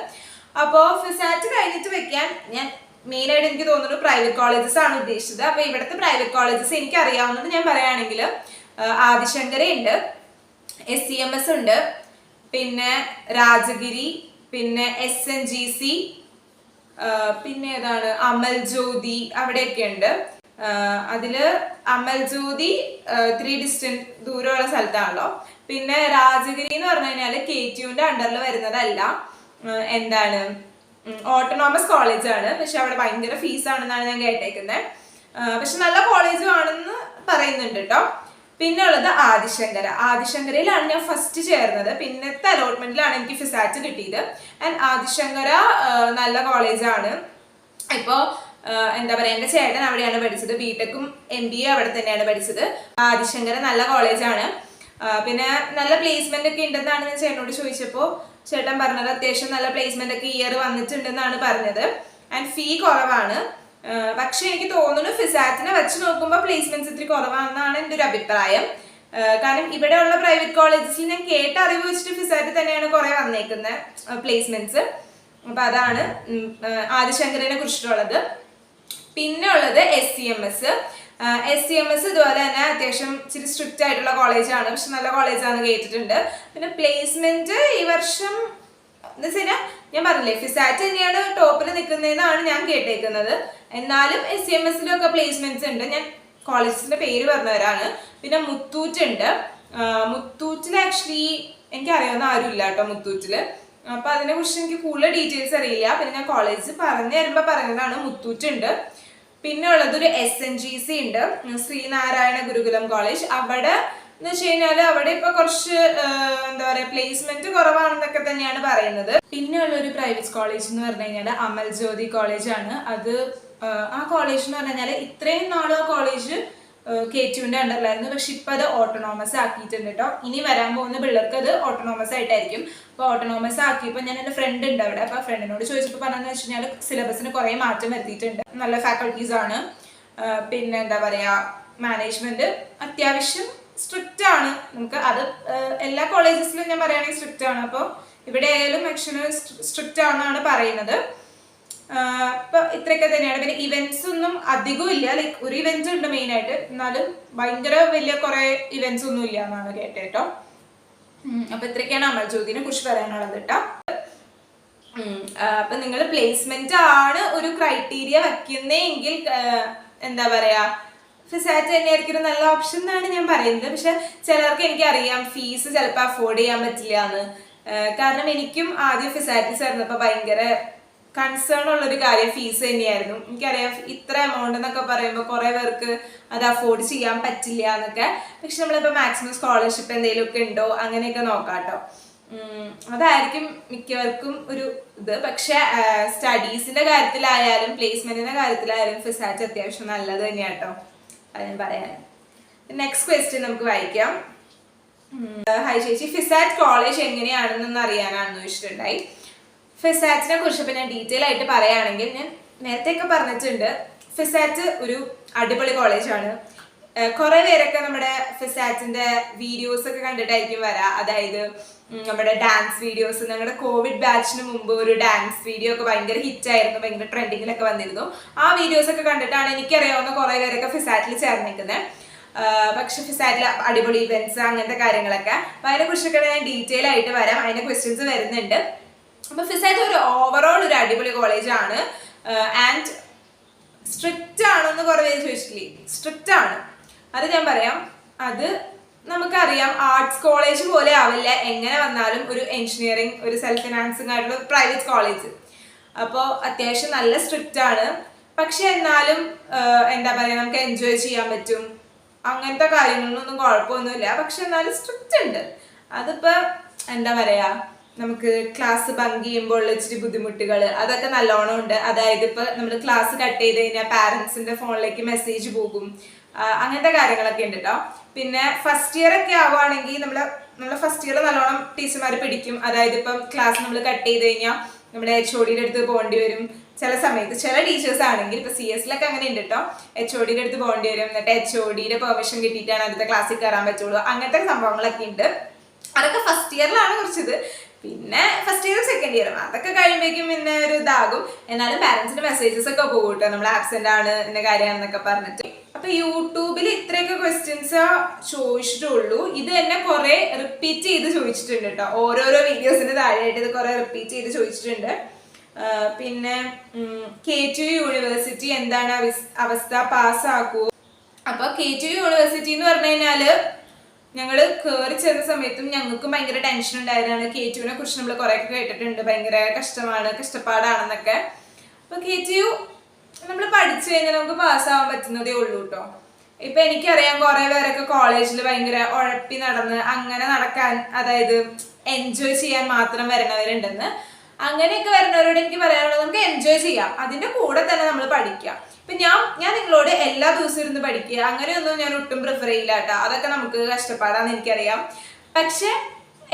അപ്പോൾ ഫിസാറ്റ് കഴിഞ്ഞിട്ട് വെക്കാൻ ഞാൻ മെയിനായിട്ട് എനിക്ക് തോന്നുന്നു പ്രൈവറ്റ് കോളേജസ് ആണ് ഉദ്ദേശിച്ചത്. അപ്പൊ ഇവിടുത്തെ പ്രൈവറ്റ് കോളേജസ് എനിക്ക് അറിയാവുന്നത് ഞാൻ പറയുകയാണെങ്കിൽ ആദിശങ്കരയുണ്ട്, SCMS ഉണ്ട്, പിന്നെ രാജഗിരി, പിന്നെ SNGC, പിന്നെ ഏതാണ് അമൽ ജ്യോതി, അവിടെയൊക്കെ ഉണ്ട്. അതില് അമൽ ജ്യോതി 3 ഡിസ്റ്റൻസ് ദൂരമുള്ള സ്ഥലത്താണല്ലോ. പിന്നെ രാജഗിരി എന്ന് പറഞ്ഞു കഴിഞ്ഞാൽ KTUവിന്റെ അണ്ടറിൽ വരുന്നതല്ല, എന്താണ് ഓട്ടോണോമസ് കോളേജാണ്, പക്ഷെ അവിടെ ഭയങ്കര ഫീസാണെന്നാണ് ഞാൻ കേട്ടേക്കുന്നത്. പക്ഷെ നല്ല കോളേജും ആണെന്ന് പറയുന്നുണ്ട് കേട്ടോ. പിന്നെ ഉള്ളത് ആദിശങ്കരയിലാണ് ഞാൻ ഫസ്റ്റ് ചേർന്നത്. പിന്നത്തെ അലോട്ട്മെന്റിലാണ് എനിക്ക് ഫിസാറ്റ് കിട്ടിയത്. ആൻഡ് ആദിശങ്കര നല്ല കോളേജാണ്. ഇപ്പോൾ എന്താ പറയുക, എൻ്റെ ചേട്ടൻ അവിടെയാണ് പഠിച്ചത്, ബിടെക്കും MBA അവിടെ തന്നെയാണ് പഠിച്ചത്. ആദിശങ്കര നല്ല കോളേജാണ്. പിന്നെ നല്ല പ്ലേസ്മെന്റ് ഒക്കെ ഉണ്ടെന്നാണ് ഞാൻ ചേട്ടനോട് ചോദിച്ചപ്പോൾ ചേട്ടൻ പറഞ്ഞത് അത്യാവശ്യം നല്ല പ്ലേസ്മെന്റ് ഒക്കെ ഇയർ വന്നിട്ടുണ്ടെന്നാണ് പറഞ്ഞത്. ആൻഡ് ഫീ കുറവാണ്. പക്ഷെ എനിക്ക് തോന്നുന്നു ഫിസാറ്റിനെ വെച്ച് നോക്കുമ്പോൾ പ്ലേസ്മെന്റ്സ് ഇത്തിരി കുറവാണെന്നാണ് എൻ്റെ ഒരു അഭിപ്രായം. കാരണം ഇവിടെയുള്ള പ്രൈവറ്റ് കോളേജസിൽ ഞാൻ കേട്ട അറിവ് വെച്ചിട്ട് ഫിസാറ്റ് തന്നെയാണ് കുറെ വന്നേക്കുന്നത് പ്ലേസ്മെന്റ്സ്. അപ്പൊ അതാണ് ആദിശങ്കരനെ കുറിച്ചിട്ടുള്ളത്. പിന്നെ ഉള്ളത് SCMS ഇതുപോലെ തന്നെ അത്യാവശ്യം ഇച്ചിരി സ്ട്രിക്റ്റ് ആയിട്ടുള്ള കോളേജാണ്, പക്ഷെ നല്ല കോളേജാണെന്ന് കേട്ടിട്ടുണ്ട്. പിന്നെ പ്ലേസ്മെന്റ് ഈ വർഷം എന്ന് വെച്ച് കഴിഞ്ഞാൽ ഞാൻ പറഞ്ഞില്ലേ ഫിസാറ്റ് തന്നെയാണ് ടോപ്പിൽ നിൽക്കുന്നതെന്നാണ് ഞാൻ കേട്ടേക്കുന്നത്. എന്നാലും SCMSലും ഒക്കെ പ്ലേസ്മെന്റ്സ് ഉണ്ട്. ഞാൻ കോളേജസിന്റെ പേര് പറഞ്ഞവരാണ്. പിന്നെ മുത്തൂറ്റുണ്ട്. മുത്തൂറ്റിൽ ആക്ച്വലി എനിക്ക് അറിയാവുന്ന ആരും ഇല്ല കേട്ടോ മുത്തൂറ്റില്. അപ്പൊ അതിനെ കുറിച്ച് എനിക്ക് കൂടുതൽ ഡീറ്റെയിൽസ് അറിയില്ല. പിന്നെ ഞാൻ കോളേജ് പറഞ്ഞു തരുമ്പോ പറയുന്നതാണ്. മുത്തൂറ്റുണ്ട്. പിന്നെ ഉള്ളത് ഒരു SNGC ഉണ്ട്, ശ്രീനാരായണ ഗുരുകുലം കോളേജ്. അവിടെ എന്ന് വെച്ച് കഴിഞ്ഞാല് അവിടെ ഇപ്പൊ കുറച്ച് എന്താ പറയാ പ്ലേസ്മെന്റ് കുറവാണെന്നൊക്കെ തന്നെയാണ് പറയുന്നത്. പിന്നെ ഉള്ള ഒരു പ്രൈവറ്റ് കോളേജ് എന്ന് പറഞ്ഞു കഴിഞ്ഞാൽ അമൽ ജ്യോതി കോളേജാണ്. അത് ആ കോളേജ് എന്ന് പറഞ്ഞു കഴിഞ്ഞാൽ ഇത്രയും നാളും ആ കോളേജ് KTUവിന്റെ അണ്ടറിലായിരുന്നു, പക്ഷെ ഇപ്പൊ അത് ഓട്ടോണോമസ് ആക്കിയിട്ടുണ്ട് കേട്ടോ. ഇനി വരാൻ പോകുന്ന പിള്ളേർക്ക് അത് ഓട്ടോണോമസ് ആയിട്ടായിരിക്കും. അപ്പൊ ഓട്ടോണോമസ് ആക്കിയപ്പോൾ ഞാൻ എൻ്റെ ഫ്രണ്ട് ഉണ്ട് അവിടെ. അപ്പൊ ഫ്രണ്ടിനോട് ചോദിച്ചപ്പോൾ പറഞ്ഞതെന്ന് വെച്ച് കഴിഞ്ഞാൽ സിലബസിന് കുറെ മാറ്റം വരുത്തിയിട്ടുണ്ട്. നല്ല ഫാക്കൾട്ടീസ് ആണ്. പിന്നെ എന്താ പറയാ മാനേജ്മെന്റ് അത്യാവശ്യം സ്ട്രിക്റ്റ് ആണ്. നമുക്ക് അത് എല്ലാ കോളേജസിലും ഞാൻ പറയുകയാണെങ്കിൽ സ്ട്രിക്റ്റ് ആണ്. അപ്പോൾ ഇവിടെ ആയാലും ആക്ച്വലി സ്ട്രിക്റ്റ് ആണെന്നാണ് പറയുന്നത്. ഇപ്പൊ ഇത്രയൊക്കെ തന്നെയാണ്. പിന്നെ ഇവന്റ്സ് ഒന്നും അധികം ഇല്ല, ലൈക്ക് ഒരു ഇവന്റ് ഉണ്ട് മെയിൻ ആയിട്ട്, എന്നാലും ഭയങ്കര വലിയ കുറെ ഇവന്റ്സ് ഒന്നും ഇല്ല എന്നാണ് കേട്ടോ. അപ്പൊ ഇത്രയൊക്കെയാണ് അമൽ ജ്യോതിനെ കുറിച്ച് പറയാനുള്ളത് കേട്ടോ. അപ്പൊ നിങ്ങൾ പ്ലേസ്മെന്റ് ആണ് ഒരു ക്രൈറ്റീരിയ വെക്കുന്നതെങ്കിൽ എന്താ പറയാ ഫിസാറ്റ് തന്നെയായിരിക്കും ഒരു നല്ല ഓപ്ഷൻ എന്നാണ് ഞാൻ പറയുന്നത്. പക്ഷെ ചിലർക്ക് എനിക്കറിയാം ഫീസ് ചിലപ്പോൾ അഫോർഡ് ചെയ്യാൻ പറ്റില്ല എന്ന്. കാരണം എനിക്കും ആദ്യം ഫിസാറ്റ് ചേർന്നപ്പോൾ ഭയങ്കര കൺസേൺ ഉള്ളൊരു കാര്യം ഫീസ് തന്നെയായിരുന്നു. എനിക്കറിയാം ഇത്ര എമൗണ്ട് എന്നൊക്കെ പറയുമ്പോൾ കുറെ പേർക്ക് അത് അഫോർഡ് ചെയ്യാൻ പറ്റില്ല എന്നൊക്കെ. പക്ഷെ നമ്മളിപ്പോൾ മാക്സിമം സ്കോളർഷിപ്പ് എന്തെങ്കിലുമൊക്കെ ഉണ്ടോ അങ്ങനെയൊക്കെ നോക്കാം കേട്ടോ. അതായിരിക്കും മിക്കവർക്കും ഒരു ഇത്. പക്ഷെ സ്റ്റഡീസിന്റെ കാര്യത്തിലായാലും പ്ലേസ്മെന്റിന്റെ കാര്യത്തിലായാലും ഫിസാറ്റ് അത്യാവശ്യം നല്ലത് തന്നെയാണ് കേട്ടോ. അത് ഞാൻ പറയാൻ. നെക്സ്റ്റ് ക്വസ്റ്റ്യൻ നമുക്ക് വായിക്കാം. ഹായ് ചേച്ചി, ഫിസാറ്റ് കോളേജ് എങ്ങനെയാണെന്നൊന്ന് അറിയാനാണെന്ന് ചോദിച്ചിട്ടുണ്ടായി. ഫിസാറ്റിനെ കുറിച്ച് ഇപ്പം ഞാൻ ഡീറ്റെയിൽ ആയിട്ട് പറയുകയാണെങ്കിൽ ഞാൻ നേരത്തെയൊക്കെ പറഞ്ഞിട്ടുണ്ട്. ഫിസാറ്റ് ഒരു അടിപൊളി കോളേജാണ്. കുറെ പേരൊക്കെ നമ്മുടെ ഫിസാറ്റിന്റെ വീഡിയോസ് ഒക്കെ കണ്ടിട്ടായിരിക്കും വരാം. അതായത് നമ്മുടെ ഡാൻസ് വീഡിയോസ്. ഞങ്ങളുടെ കോവിഡ് ബാച്ചിന് മുമ്പ് ഒരു ഡാൻസ് വീഡിയോ ഒക്കെ ഭയങ്കര ഹിറ്റായിരുന്നു, ഭയങ്കര ട്രെൻഡിങ്ങിലൊക്കെ വന്നിരുന്നു. ആ വീഡിയോസ് ഒക്കെ കണ്ടിട്ടാണ് എനിക്കറിയാവുന്ന കുറെ പേരൊക്കെ ഫിസാറ്റിൽ ചേർന്നിരിക്കുന്നത്. പക്ഷെ ഫിസാറ്റിൽ അടിപൊളി ഇവന്റ്സ് അങ്ങനത്തെ കാര്യങ്ങളൊക്കെ. അപ്പൊ അതിനെ കുറിച്ചൊക്കെ ഞാൻ ഡീറ്റെയിൽ ആയിട്ട് വരാം. അതിന്റെ ക്വസ്റ്റ്യൻസ് വരുന്നുണ്ട്. അപ്പൊ ഫിസാറ്റ് ഒരു ഓവറോൾ ഒരു അടിപൊളി കോളേജാണ്. ആൻഡ് സ്ട്രിക്റ്റ് ആണെന്ന് കുറെ പേര് ചോദിച്ചിട്ടില്ലേ, സ്ട്രിക്റ്റ് ആണ്. അത് ഞാൻ പറയാം. അത് നമുക്കറിയാം ആർട്സ് കോളേജ് പോലെ ആവില്ല എങ്ങനെ വന്നാലും ഒരു എഞ്ചിനീയറിംഗ് ഒരു സെൽഫ് ഫിനാൻസിങ് ആയിട്ടുള്ള പ്രൈവറ്റ് കോളേജ്. അപ്പോൾ അത്യാവശ്യം നല്ല സ്ട്രിക്റ്റ് ആണ്. പക്ഷെ എന്നാലും എന്താ പറയുക നമുക്ക് എൻജോയ് ചെയ്യാൻ പറ്റും. അങ്ങനത്തെ കാര്യങ്ങളിലൊന്നും കുഴപ്പമൊന്നുമില്ല. പക്ഷെ എന്നാലും സ്ട്രിക്റ്റ് ഉണ്ട്. അതിപ്പോൾ എന്താ പറയാ നമുക്ക് ക്ലാസ് ബങ്ക് ചെയ്യുമ്പോൾ ഇച്ചിരി ബുദ്ധിമുട്ടുകൾ അതൊക്കെ നല്ലോണം ഉണ്ട്. അതായത് ഇപ്പൊ നമ്മൾ ക്ലാസ് കട്ട് ചെയ്ത് കഴിഞ്ഞാൽ പാരന്റ്സിന്റെ ഫോണിലേക്ക് മെസ്സേജ് പോകും. അങ്ങനത്തെ കാര്യങ്ങളൊക്കെ ഉണ്ട് കേട്ടോ. പിന്നെ ഫസ്റ്റ് ഇയർ ഒക്കെ ആവുകയാണെങ്കിൽ നമ്മളെ ഫസ്റ്റ് ഇയർ നല്ലോണം ടീച്ചർമാർ പിടിക്കും. അതായത് ഇപ്പം ക്ലാസ് നമ്മൾ കട്ട് ചെയ്ത് കഴിഞ്ഞാൽ നമ്മുടെ HODയുടെ അടുത്ത് പോകേണ്ടി വരും. ചില സമയത്ത് ചില ടീച്ചേഴ്സ് ആണെങ്കിൽ ഇപ്പൊ CS-ലൊക്കെ അങ്ങനെ ഉണ്ട് കേട്ടോ. HODയുടെ അടുത്ത് പോകേണ്ടി വരും. എന്നിട്ട് HODയുടെ പെർമിഷൻ കിട്ടിയിട്ടാണ് അടുത്ത ക്ലാസ്സിൽ കയറാൻ പറ്റുള്ളൂ. അങ്ങനത്തെ സംഭവങ്ങളൊക്കെ ഉണ്ട്. അതൊക്കെ ഫസ്റ്റ് ഇയറിലാണ് കുറച്ചത്. പിന്നെ ഫസ്റ്റ് ഇയറും സെക്കൻഡ് ഇയറും അതൊക്കെ കഴിയുമ്പോഴേക്കും പിന്നെ ഒരു ഇതാകും. എന്നാലും പാരന്റ്സിന്റെ മെസ്സേജസ് ഒക്കെ പോകും കേട്ടോ, നമ്മൾ ആബ്സെന്റ് ആണ് എന്ന കാര്യമാണെന്നൊക്കെ പറഞ്ഞിട്ട്. അപ്പൊ യൂട്യൂബിൽ ഇത്രയൊക്കെ ക്വസ്റ്റ്യൻസ് ചോദിച്ചിട്ടുള്ളൂ. ഇത് തന്നെ കുറെ റിപ്പീറ്റ് ചെയ്ത് ചോദിച്ചിട്ടുണ്ട് കേട്ടോ. ഓരോരോ വീഡിയോസിന്റെ താഴെയായിട്ട് ഇത് കുറെ റിപ്പീറ്റ് ചെയ്ത് ചോദിച്ചിട്ടുണ്ട്. പിന്നെ KTU യൂണിവേഴ്സിറ്റി എന്താണ് അവസ്ഥ, പാസ്സാക്കൂ? അപ്പൊ KTU യൂണിവേഴ്സിറ്റി എന്ന് പറഞ്ഞു കഴിഞ്ഞാല് ഞങ്ങൾ കയറി ചെന്ന സമയത്തും ഞങ്ങൾക്കും ഭയങ്കര ടെൻഷൻ ഉണ്ടായതാണ്. KTUവിനെ കുറിച്ച് നമ്മൾ കുറേയൊക്കെ കേട്ടിട്ടുണ്ട്, ഭയങ്കര കഷ്ടമാണ്, കഷ്ടപ്പാടാണെന്നൊക്കെ. അപ്പൊ KTU നമ്മൾ പഠിച്ചു കഴിഞ്ഞാൽ നമുക്ക് പാസ്സാവാൻ പറ്റുന്നതേ ഉള്ളൂ കേട്ടോ. ഇപ്പൊ എനിക്കറിയാം കുറെ പേരൊക്കെ കോളേജിൽ ഭയങ്കര ഉഴപ്പി നടന്ന് അങ്ങനെ നടക്കാൻ, അതായത് എൻജോയ് ചെയ്യാൻ മാത്രം വരുന്നവരുണ്ടെന്ന്. അങ്ങനെയൊക്കെ വരുന്നവരോട് എനിക്ക് പറയാനുള്ളത്, നമുക്ക് എൻജോയ് ചെയ്യാം, അതിന്റെ കൂടെ തന്നെ നമ്മൾ പഠിക്കാം. ഇപ്പൊ ഞാൻ നിങ്ങളോട് എല്ലാ ദിവസവും ഇരുന്ന് പഠിക്കുക അങ്ങനെയൊന്നും ഞാൻ ഒട്ടും പ്രിഫർ ചെയ്യില്ല കേട്ടോ. അതൊക്കെ നമുക്ക് കഷ്ടപ്പാടാന്ന് എനിക്കറിയാം. പക്ഷെ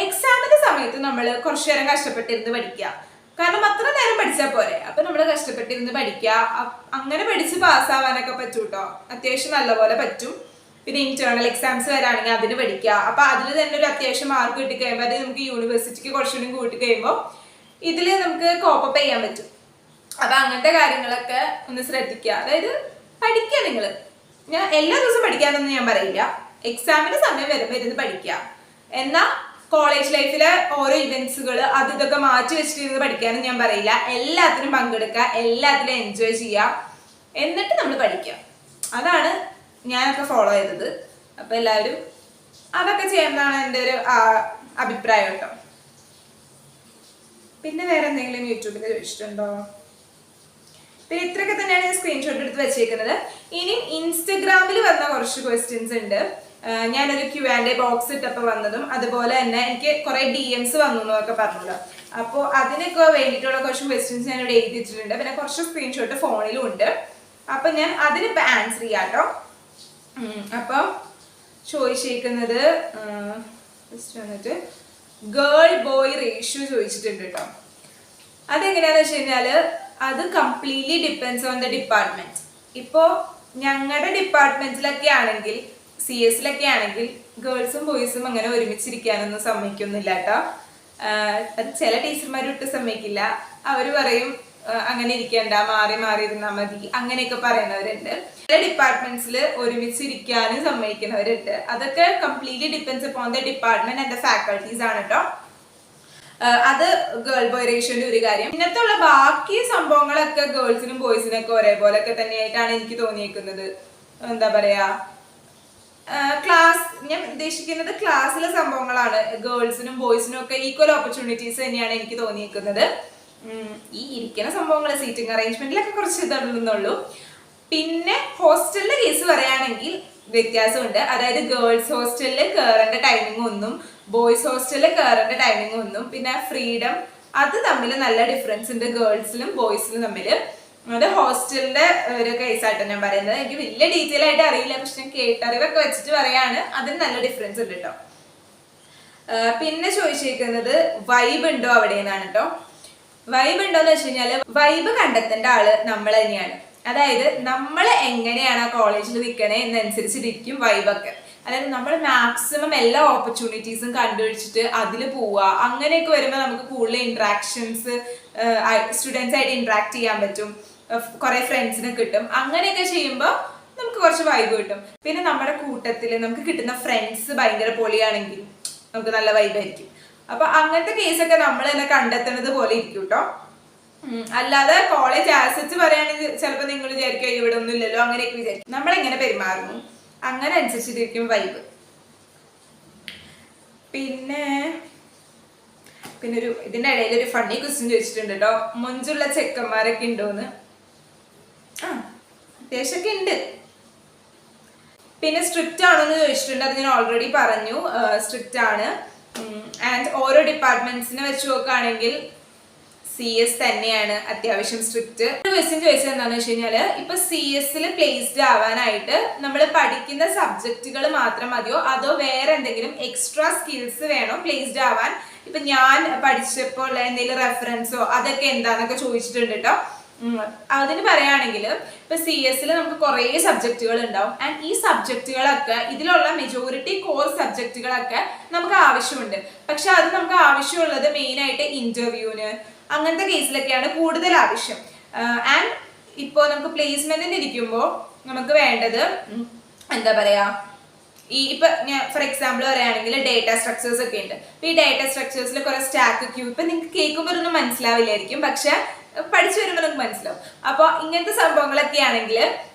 എക്സാമിന്റെ സമയത്ത് നമ്മൾ കുറച്ചു നേരം കഷ്ടപ്പെട്ടിരുന്ന് പഠിക്കുക. കാരണം അത്ര നേരം പഠിച്ചാൽ പോരെ. അപ്പൊ നമ്മൾ കഷ്ടപ്പെട്ടിരുന്ന് പഠിക്കുക, അങ്ങനെ പഠിച്ച് പാസ്സാവാനൊക്കെ പറ്റൂ കേട്ടോ. അത്യാവശ്യം നല്ലപോലെ പറ്റും. പിന്നെ ഇന്റേണൽ എക്സാംസ് വരാണെങ്കിൽ അതിന് പഠിക്കുക. അപ്പൊ അതിൽ തന്നെ ഒരു അത്യാവശ്യം മാർക്ക് കിട്ടി കഴിയുമ്പോൾ അത് നമുക്ക് യൂണിവേഴ്സിറ്റിക്ക് കുറച്ചുകൂടി കൂട്ടി കഴിയുമ്പോൾ ഇതിൽ നമുക്ക് കോപ്പപ്പ് ചെയ്യാൻ പറ്റും. അപ്പൊ അങ്ങനത്തെ കാര്യങ്ങളൊക്കെ ഒന്ന് ശ്രദ്ധിക്കുക. അതായത് പഠിക്കുക നിങ്ങൾ. ഞാൻ എല്ലാ ദിവസവും പഠിക്കാനൊന്നും ഞാൻ പറയില്ല. എക്സാമിന്റെ സമയം വരുമ്പോൾ ഇരുന്ന് പഠിക്കുക. എന്നാൽ കോളേജ് ലൈഫിലെ ഓരോ ഇവന്റ്സുകൾ അത് ഇതൊക്കെ മാറ്റി വെച്ചിട്ടിരുന്ന് പഠിക്കാനും ഞാൻ പറയില്ല. എല്ലാത്തിനും പങ്കെടുക്കുക, എല്ലാത്തിലും എൻജോയ് ചെയ്യുക, എന്നിട്ട് നമ്മൾ പഠിക്കുക. അതാണ് ഞാനൊക്കെ ഫോളോ ചെയ്തത്. അപ്പൊ എല്ലാവരും അതൊക്കെ ചെയ്യുന്നതാണ് എൻ്റെ ഒരു അഭിപ്രായം കേട്ടോ. പിന്നെ വേറെ എന്തെങ്കിലും യൂട്യൂബിൽ ചോദിച്ചിട്ടുണ്ടോ? പിന്നെ ഇത്രയൊക്കെ തന്നെയാണ് ഞാൻ സ്ക്രീൻഷോട്ട് എടുത്ത് വെച്ചേക്കുന്നത്. ഇനി ഇൻസ്റ്റഗ്രാമിൽ വന്ന കുറച്ച് ക്വസ്റ്റ്യൻസ് ഉണ്ട്. ഞാനൊരു Q&A ബോക്സ് ഇട്ടപ്പോൾ വന്നതും അതുപോലെ തന്നെ എനിക്ക് കുറെ DMs വന്നു എന്നൊക്കെ പറഞ്ഞല്ലോ. അപ്പോൾ അതിനൊക്കെ വേണ്ടിയിട്ടുള്ള കുറച്ച് ക്വസ്റ്റ്യൻസ് ഞാൻ ഇവിടെ എഴുതിയിട്ടുണ്ട്. പിന്നെ കുറച്ച് സ്ക്രീൻഷോട്ട് ഫോണിലും ഉണ്ട്. അപ്പൊ ഞാൻ അതിനിപ്പോൾ ആൻസർ ചെയ്യാം കേട്ടോ. അപ്പം ചോദിച്ചേക്കുന്നത് വന്നിട്ട് ഗേൾ ബോയ് റേഷ്യോ ചോദിച്ചിട്ടുണ്ട് കേട്ടോ. അതെങ്ങനെയാന്ന് വെച്ച് കഴിഞ്ഞാൽ അത് completely depends on the department. ഇപ്പോൾ ഞങ്ങളുടെ ഡിപ്പാർട്ട്മെന്റിലൊക്കെ ആണെങ്കിൽ, CS-ലൊക്കെ ആണെങ്കിൽ ഗേൾസും ബോയ്സും അങ്ങനെ ഒരുമിച്ചിരിക്കാനൊന്നും സമ്മതിക്കൊന്നുമില്ല കേട്ടോ. അത് ചില ടീച്ചർമാർ ഒട്ടും സമ്മതിക്കില്ല. അവർ പറയും അങ്ങനെ ഇരിക്കേണ്ട, മാറി മാറി ഇരുന്നാൽ മതി, അങ്ങനെയൊക്കെ പറയുന്നവരുണ്ട്. ചില ഡിപ്പാർട്ട്മെന്റ്സിൽ ഒരുമിച്ചിരിക്കാനും സമ്മതിക്കുന്നവരുണ്ട്. അതൊക്കെ completely depends upon the department and the faculties ആണ് കേട്ടോ. അത് ഗേൾ ബോയ് റേഷ്യോന്റെ ഒരു കാര്യം. ഇന്നത്തെ ഉള്ള ബാക്കി സംഭവങ്ങളൊക്കെ ഗേൾസിനും ബോയ്സിനും ഒക്കെ ഒരേപോലൊക്കെ തന്നെയായിട്ടാണ് എനിക്ക് തോന്നിയേക്കുന്നത്. എന്താ പറയാ, ഞാൻ ഉദ്ദേശിക്കുന്നത് ക്ലാസ്സിലെ സംഭവങ്ങളാണ്. ഗേൾസിനും ബോയ്സിനും ഒക്കെ ഈക്വൽ ഓപ്പർച്യൂണിറ്റീസ് തന്നെയാണ് എനിക്ക് തോന്നിയേക്കുന്നത്. ഈ ഇരിക്കുന്ന സംഭവങ്ങൾ സീറ്റിംഗ് അറേഞ്ച്മെന്റിലൊക്കെ കുറച്ച് ഇതുള്ളൂ. പിന്നെ ഹോസ്റ്റലിന്റെ കേസ് പറയുകയാണെങ്കിൽ വ്യത്യാസമുണ്ട്. അതായത് ഗേൾസ് ഹോസ്റ്റലിൽ കയറേണ്ട ടൈമിംഗ് ഒന്നും ബോയ്സ് ഹോസ്റ്റലിൽ കയറേണ്ട ടൈമിംഗ് ഒന്നും, പിന്നെ ഫ്രീഡം, അത് തമ്മിൽ നല്ല ഡിഫറൻസ് ഉണ്ട് ഗേൾസിലും ബോയ്സിലും തമ്മിൽ. അത് ഹോസ്റ്റലിന്റെ ഒരു കേസായിട്ട് ഞാൻ പറയുന്നത്. എനിക്ക് വലിയ ഡീറ്റെയിൽ ആയിട്ട് അറിയില്ല, പക്ഷെ ഞാൻ കേട്ടറിവൊക്കെ വെച്ചിട്ട് പറയാണ്, അതിന് നല്ല ഡിഫറൻസ് ഉണ്ട് കേട്ടോ. പിന്നെ ചോദിച്ചേക്കുന്നത് വൈബ് ഉണ്ടോ അവിടെ നിന്നാണ് കേട്ടോ. വൈബ് ഉണ്ടോന്ന് വെച്ച് കഴിഞ്ഞാൽ വൈബ് കണ്ടെത്തേണ്ട ആള് നമ്മൾ തന്നെയാണ്. അതായത് നമ്മൾ എങ്ങനെയാണ് ആ കോളേജിൽ നിൽക്കണേ എന്നനുസരിച്ചിരിക്കും വൈബൊക്കെ. അതായത് നമ്മൾ മാക്സിമം എല്ലാ ഓപ്പർച്യൂണിറ്റീസും കണ്ടുപിടിച്ചിട്ട് അതിൽ പോവുക. അങ്ങനെയൊക്കെ വരുമ്പോൾ നമുക്ക് കൂടുതൽ ഇന്ററാക്ഷൻസ്, സ്റ്റുഡൻസ് ആയിട്ട് ഇന്ററാക്ട് ചെയ്യാൻ പറ്റും, കുറെ ഫ്രണ്ട്സിനെ കിട്ടും. അങ്ങനെയൊക്കെ ചെയ്യുമ്പോൾ നമുക്ക് കുറച്ച് വൈബ് കിട്ടും. പിന്നെ നമ്മുടെ കൂട്ടത്തിൽ നമുക്ക് കിട്ടുന്ന ഫ്രണ്ട്സ് ഭയങ്കര പൊളിയാണെങ്കിൽ നമുക്ക് നല്ല വൈബായിരിക്കും. അപ്പൊ അങ്ങനത്തെ കേസൊക്കെ നമ്മൾ തന്നെ കണ്ടെത്തുന്നത് പോലെ ഇരിക്കും കേട്ടോ. അല്ലാതെ കോളേജ് ആസെറ്റ് പറയുകയാണെങ്കിൽ ചിലപ്പോൾ നിങ്ങൾ വിചാരിക്കുക ഇവിടെ ഒന്നും ഇല്ലല്ലോ, അങ്ങനെയൊക്കെ വിചാരിക്കും. നമ്മളെങ്ങനെ പെരുമാറുന്നു അങ്ങനെ അനുസരിച്ചിരിക്കും വൈബ്. പിന്നെ ഒരു ഇതിന്റെ ഇടയിൽ ഒരു ഫണ്ണി ക്വസ്റ്റ്യൻ ചോദിച്ചിട്ടുണ്ട് കേട്ടോ. മുഞ്ചുള്ള ചെക്കന്മാരൊക്കെ ഉണ്ടോന്ന്. അത്യാവശ്യമൊക്കെ ഉണ്ട്. പിന്നെ സ്ട്രിക്റ്റ് ആണോന്ന് ചോദിച്ചിട്ടുണ്ട്. അത് ഞാൻ ഓൾറെഡി പറഞ്ഞു, സ്ട്രിക്റ്റ് ആണ്. ആൻഡ് ഓരോ ഡിപ്പാർട്ട്മെന്റ്സിനെ വെച്ച് നോക്കുകയാണെങ്കിൽ CS തന്നെയാണ് അത്യാവശ്യം സ്ട്രിക്റ്റ്. ഒരു ക്വസ്റ്റ്യൻ ചോദിച്ചത് എന്താണെന്ന് വെച്ച് കഴിഞ്ഞാൽ, ഇപ്പൊ CS-ൽ പ്ലേസ്ഡ് ആവാനായിട്ട് നമ്മൾ പഠിക്കുന്ന സബ്ജക്റ്റുകൾ മാത്രം മതിയോ, അതോ വേറെ എന്തെങ്കിലും എക്സ്ട്രാ സ്കിൽസ് വേണോ പ്ലേസ്ഡ് ആവാൻ? ഇപ്പൊ ഞാൻ പഠിച്ചപ്പോൾ എന്തെങ്കിലും റെഫറൻസോ അതൊക്കെ എന്താന്നൊക്കെ ചോദിച്ചിട്ടുണ്ട് കേട്ടോ. അതിന് പറയുകയാണെങ്കിൽ ഇപ്പൊ CS-ൽ നമുക്ക് കുറേ സബ്ജക്റ്റുകൾ ഉണ്ടാവും. ആൻഡ് ഈ സബ്ജക്റ്റുകളൊക്കെ, ഇതിലുള്ള മെജോറിറ്റി കോർ സബ്ജക്റ്റുകളൊക്കെ നമുക്ക് ആവശ്യമുണ്ട്. പക്ഷെ അത് നമുക്ക് ആവശ്യമുള്ളത് മെയിനായിട്ട് ഇന്റർവ്യൂവിന് അങ്ങനത്തെ കേസിലൊക്കെയാണ് കൂടുതൽ ആവശ്യം. ആൻഡ് ഇപ്പോൾ നമുക്ക് പ്ലേസ്മെന്റിന് ഇരിക്കുമ്പോൾ നമുക്ക് വേണ്ടത് എന്താ പറയാ, ഇപ്പൊ ഞാൻ ഫോർ എക്സാമ്പിൾ പറയുകയാണെങ്കിൽ ഡേറ്റ സ്ട്രക്ചേഴ്സ് ഒക്കെ ഉണ്ട്. ഈ ഡേറ്റ സ്ട്രക്ചേഴ്സിൽ കുറെ സ്റ്റാക്ക് ക്യൂ, ഇപ്പൊ നിങ്ങൾക്ക് കേൾക്കുമ്പോൾ ഒന്നും മനസ്സിലാവില്ലായിരിക്കും, പക്ഷെ പഠിച്ചു വരുമ്പോൾ നമുക്ക് മനസ്സിലാവും. അപ്പോൾ ഇങ്ങനത്തെ സംഭവങ്ങളൊക്കെ ആണെങ്കിൽ